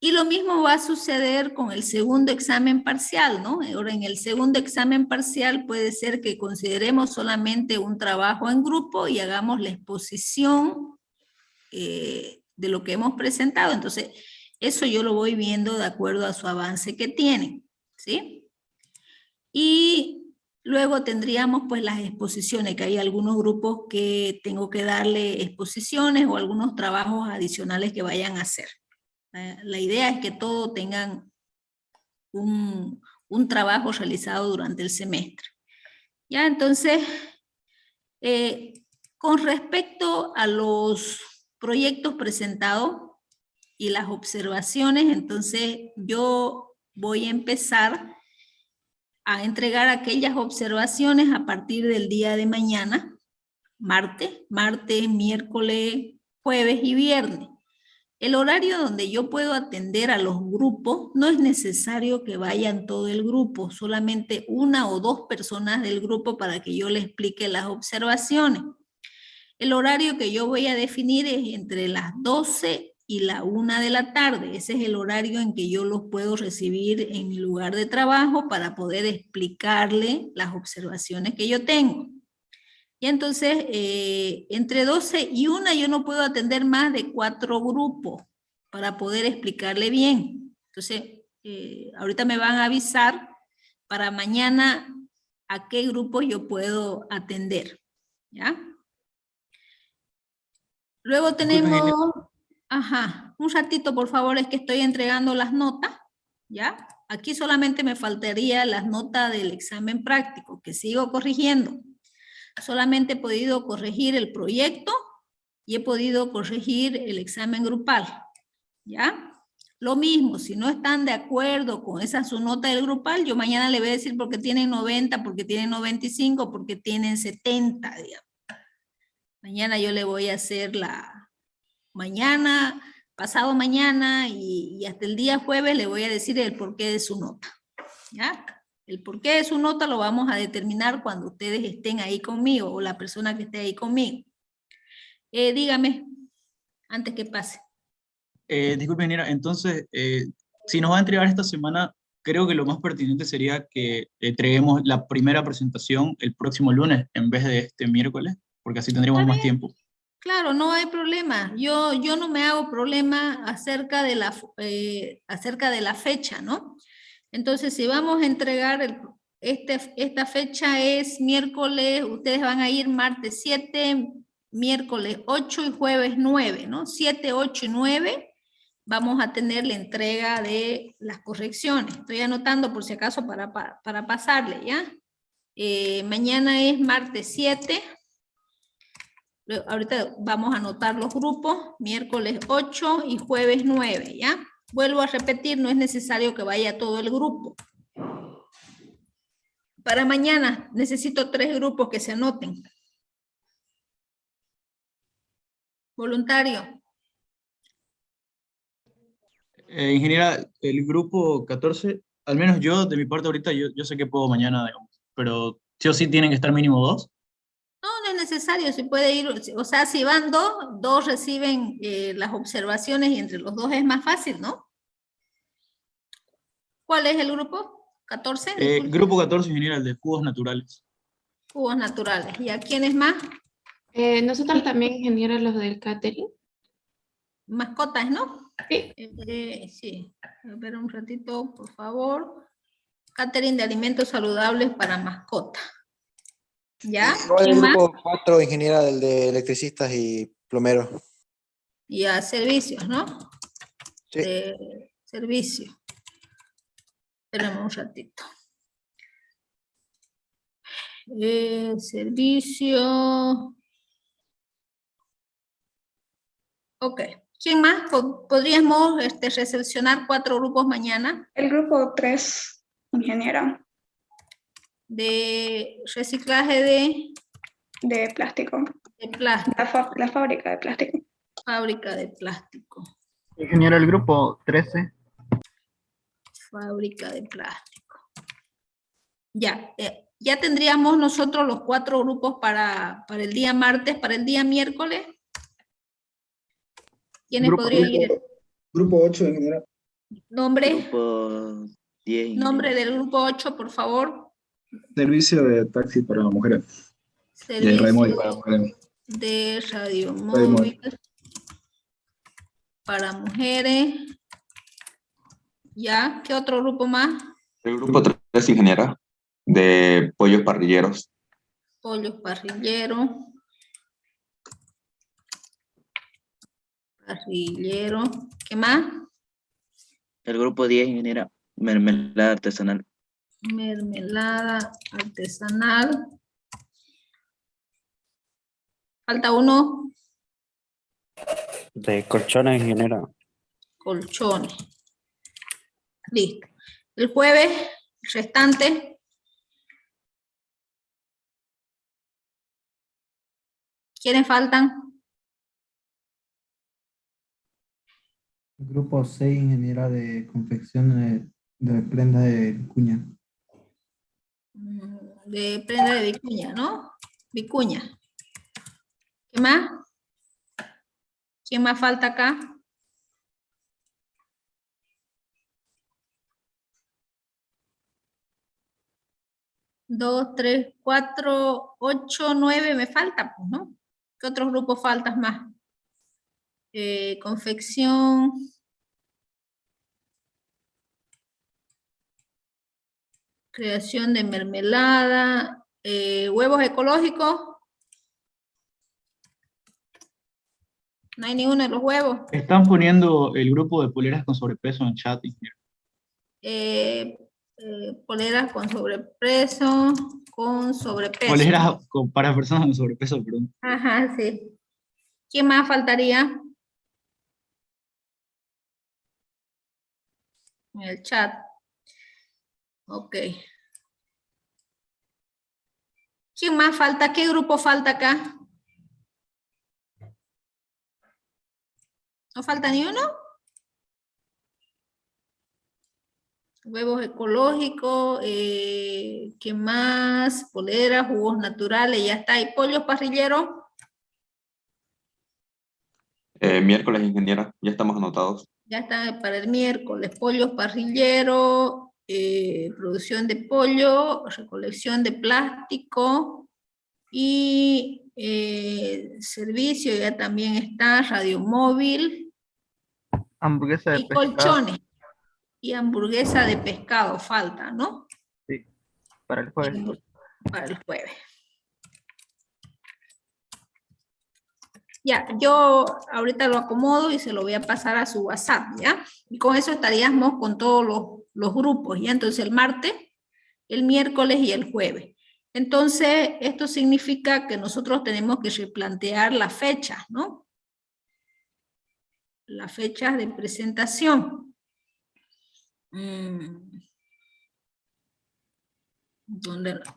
Y lo mismo va a suceder con el segundo examen parcial, ¿no? Ahora, en el segundo examen parcial puede ser que consideremos solamente un trabajo en grupo y hagamos la exposición de lo que hemos presentado. Entonces, eso yo lo voy viendo de acuerdo a su avance que tienen, ¿sí? Y luego tendríamos pues las exposiciones, que hay algunos grupos que tengo que darle exposiciones o algunos trabajos adicionales que vayan a hacer. La idea es que todos tengan un trabajo realizado durante el semestre. Ya, entonces, con respecto a los proyectos presentados y las observaciones, entonces yo voy a empezar a entregar aquellas observaciones a partir del día de mañana, martes, miércoles, jueves y viernes. El horario donde yo puedo atender a los grupos, no es necesario que vayan todo el grupo, solamente una o dos personas del grupo para que yo les explique las observaciones. El horario que yo voy a definir es entre las 12 y la 1 de la tarde. Ese es el horario en que yo los puedo recibir en mi lugar de trabajo para poder explicarle las observaciones que yo tengo. Y entonces, entre 12 y 1 yo no puedo atender más de 4 grupos para poder explicarle bien. Entonces, ahorita me van a avisar para mañana a qué grupo yo puedo atender. ¿Ya? Luego tenemos, un ratito por favor, es que estoy entregando las notas. ¿Ya? Aquí solamente me faltaría las notas del examen práctico, que sigo corrigiendo. Solamente he podido corregir el proyecto y he podido corregir el examen grupal, ¿ya? Lo mismo, si no están de acuerdo con esa su nota del grupal, yo mañana le voy a decir porque tienen 90, porque tienen 95, porque tienen 70, digamos. Mañana yo le voy a hacer mañana, pasado mañana y hasta el día jueves le voy a decir el porqué de su nota, ¿ya? El porqué de su nota lo vamos a determinar cuando ustedes estén ahí conmigo o la persona que esté ahí conmigo. Dígame, antes que pase. Disculpe, ingeniera, entonces, si nos va a entregar esta semana, creo que lo más pertinente sería que entreguemos la primera presentación el próximo lunes en vez de este miércoles, porque así tendríamos más tiempo. Claro, no hay problema. Yo no me hago problema acerca de la fecha, ¿no? Entonces, si vamos a entregar, esta fecha es miércoles, ustedes van a ir martes 7, miércoles 8 y jueves 9, ¿no? 7, 8 y 9 vamos a tener la entrega de las correcciones. Estoy anotando por si acaso para pasarle, ¿ya? Mañana es martes 7. Ahorita vamos a anotar los grupos, miércoles 8 y jueves 9, ¿ya? Vuelvo a repetir, no es necesario que vaya todo el grupo. Para mañana necesito 3 grupos que se anoten. Voluntario. Ingeniera, el grupo 14, al menos yo, de mi parte ahorita, yo sé que puedo mañana, digamos, pero sí o sí tienen que estar mínimo 2. No, no es necesario, se puede ir, o sea, si van 2 reciben las observaciones y entre los 2 es más fácil, ¿no? ¿Cuál es el grupo? ¿14? Grupo 14, ingeniera, el de jugos naturales. Jugos naturales. ¿Y a quiénes más? Nosotros también, ingeniera, los del catering. Mascotas, ¿no? Sí. Sí. A ver un ratito, por favor. Catering de alimentos saludables para mascotas. ¿Ya? Igual el grupo 4, ingeniera, del de electricistas y plomeros. Y a servicios, ¿no? Sí. De servicio. Esperemos un ratito. Servicio. Ok. ¿Quién más? ¿Podríamos recepcionar 4 grupos mañana? El grupo 3, ingeniera. De reciclaje de plástico. De plástico. La fábrica de plástico. Fábrica de plástico. Ingeniero, el grupo 13. Fábrica de plástico. Ya, ya tendríamos nosotros los 4 grupos para el día martes, para el día miércoles. ¿Quiénes podrían ir? Grupo 8, ingeniera. Nombre. Grupo 10. Nombre del grupo 8, por favor. Servicio de taxi para mujeres. Servicio de radio para mujeres. De radiomóvil para mujeres. ¿Ya? ¿Qué otro grupo más? El grupo 3, ingeniera, de pollos parrilleros. Pollos parrilleros. Parrillero. ¿Qué más? El grupo 10, ingeniera, mermelada artesanal. Mermelada artesanal. Falta uno. De colchones, ingeniera. Colchones. Listo. El jueves restante. ¿Quiénes faltan? Grupo 6, ingeniera de confección de prenda de vicuña. De prenda de vicuña, ¿no? Vicuña. ¿Qué más? ¿Quién más falta acá? 2, 3, 4, 8, 9 me falta, pues, ¿no? ¿Qué otros grupos faltan más? Confección. Creación de mermelada. Huevos ecológicos. No hay ninguno de los huevos. Están poniendo el grupo de poleras con sobrepeso en chat, ingeniero. Poleras con sobrepeso, Poleras para personas con sobrepeso, perdón. Ajá, sí. ¿Quién más faltaría? En el chat. Ok. ¿Quién más falta? ¿Qué grupo falta acá? ¿No falta ni uno? Huevos ecológicos, ¿qué más? Poleras, jugos naturales, ya está. ¿Y pollos parrilleros? Miércoles, ingeniera, ya estamos anotados. Ya está para el miércoles. Pollos parrilleros, producción de pollo, recolección de plástico y servicio ya también está, radiomóvil. Hamburguesa de y pescado. Colchones. Y hamburguesa de pescado falta, ¿no? Sí, para el jueves. Para el jueves. Ya, yo ahorita lo acomodo y se lo voy a pasar a su WhatsApp, ¿ya? Y con eso estaríamos con todos los grupos, ¿ya? Entonces el martes, el miércoles y el jueves. Entonces, esto significa que nosotros tenemos que replantear las fechas, ¿no? Las fechas de presentación.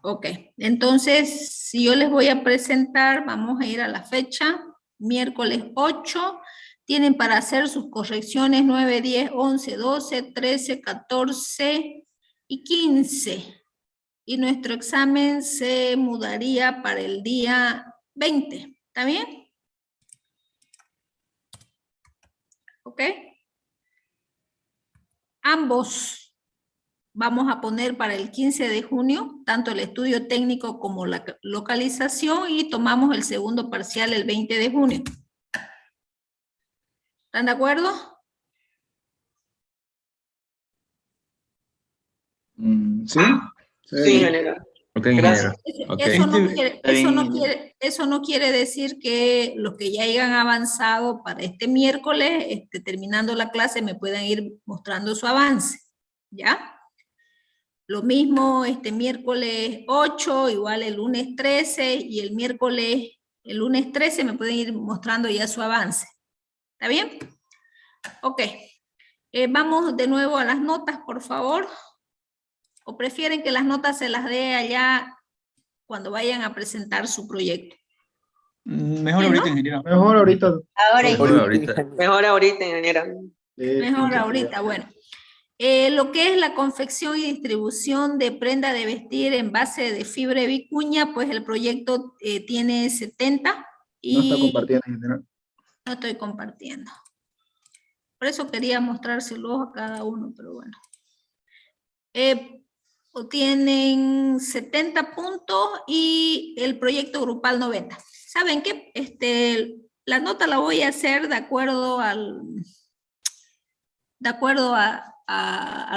Ok, entonces si yo les voy a presentar, vamos a ir a la fecha, miércoles 8, tienen para hacer sus correcciones 9, 10, 11, 12, 13, 14 y 15. Y nuestro examen se mudaría para el día 20, ¿está bien? Ok. Ambos vamos a poner para el 15 de junio, tanto el estudio técnico como la localización, y tomamos el segundo parcial el 20 de junio. ¿Están de acuerdo? Sí. Sí, ingeniero. Ok, ingeniero. Okay. Eso no quiere decir que los que ya hayan avanzado para este miércoles, terminando la clase, me puedan ir mostrando su avance, ¿ya? Lo mismo este miércoles 8, igual el lunes 13, y el lunes 13 me pueden ir mostrando ya su avance. ¿Está bien? Ok. Vamos de nuevo a las notas, por favor. ¿O prefieren que las notas se las dé allá cuando vayan a presentar su proyecto? Mejor ahorita, ingeniero. Mejor ahorita. Mejor ahorita, ingeniera. Mejor ahorita, bueno. Lo que es la confección y distribución de prenda de vestir en base de fibra de vicuña, pues el proyecto tiene 70. Y No está compartiendo, ingeniero. No estoy compartiendo. Por eso quería mostrárselos a cada uno, pero bueno. Tienen 70 puntos y el proyecto grupal 90. ¿Saben qué? La nota la voy a hacer de acuerdo a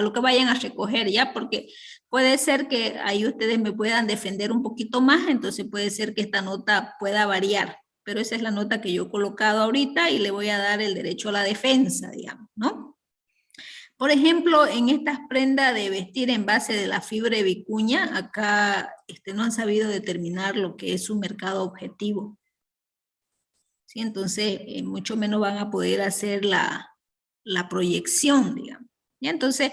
lo que vayan a recoger, ¿ya? Porque puede ser que ahí ustedes me puedan defender un poquito más, entonces puede ser que esta nota pueda variar, pero esa es la nota que yo he colocado ahorita y le voy a dar el derecho a la defensa, digamos, ¿no? Por ejemplo, en estas prendas de vestir en base de la fibra de vicuña, acá no han sabido determinar lo que es su mercado objetivo. ¿Sí? Entonces, mucho menos van a poder hacer la proyección, digamos. ¿Ya? Entonces,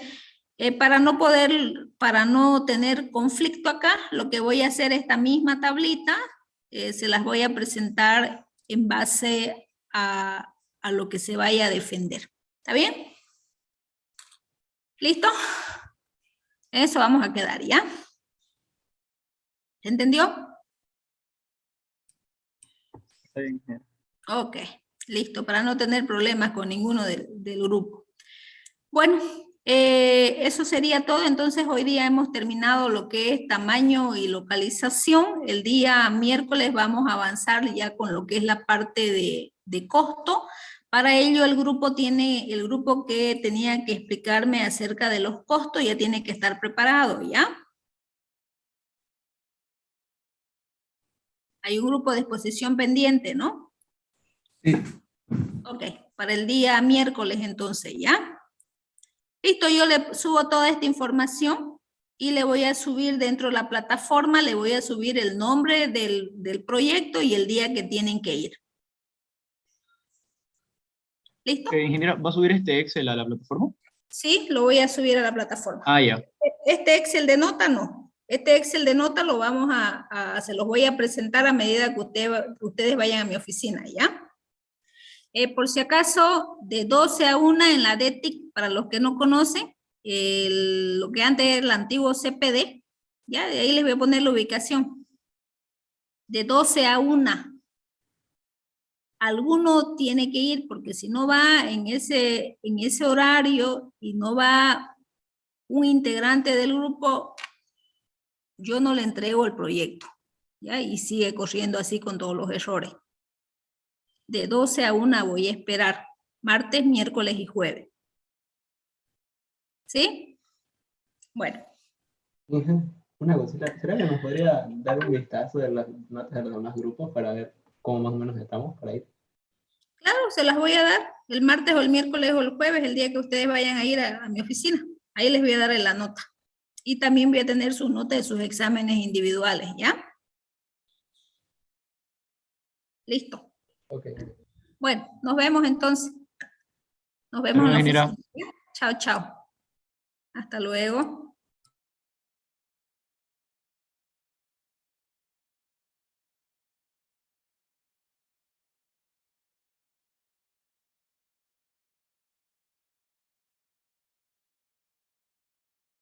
para no tener conflicto acá, lo que voy a hacer, esta misma tablita, se las voy a presentar en base a lo que se vaya a defender. ¿Está bien? ¿Listo? Eso vamos a quedar, ¿ya? ¿Se entendió? Está bien, ingeniero. Ok, listo, para no tener problemas con ninguno del grupo. Bueno, eso sería todo. Entonces, hoy día hemos terminado lo que es tamaño y localización. El día miércoles vamos a avanzar ya con lo que es la parte de costo. Para ello, el grupo que tenía que explicarme acerca de los costos ya tiene que estar preparado, ¿ya? Hay un grupo de exposición pendiente, ¿no? Sí. Ok, para el día miércoles entonces, ¿ya? Listo, yo le subo toda esta información y le voy a subir dentro de la plataforma, le voy a subir el nombre del proyecto y el día que tienen que ir. ¿Listo? Ingeniera, ¿va a subir este Excel a la plataforma? Sí, lo voy a subir a la plataforma. Ah, ya. Este Excel de nota no. Este Excel de nota lo vamos se los voy a presentar a medida que ustedes vayan a mi oficina, ¿ya? Por si acaso, de 12 a 1 en la DETIC, para los que no conocen, lo que antes era el antiguo CPD, ¿ya? De ahí les voy a poner la ubicación. De 12 a 1. Alguno tiene que ir, porque si no va en ese horario y no va un integrante del grupo, yo no le entrego el proyecto, ¿ya? Y sigue corriendo así con todos los errores. De 12 a 1 voy a esperar, martes, miércoles y jueves. ¿Sí? Bueno. Una cosita, ¿será que nos podría dar un vistazo de las notas de los demás grupos para ver cómo más o menos estamos para ir? Claro, se las voy a dar el martes o el miércoles o el jueves, el día que ustedes vayan a ir a mi oficina. Ahí les voy a dar la nota. Y también voy a tener sus notas de sus exámenes individuales, ¿ya? Listo. Ok. Bueno, nos vemos entonces. Nos vemos en la oficina. Chao, chao. Hasta luego.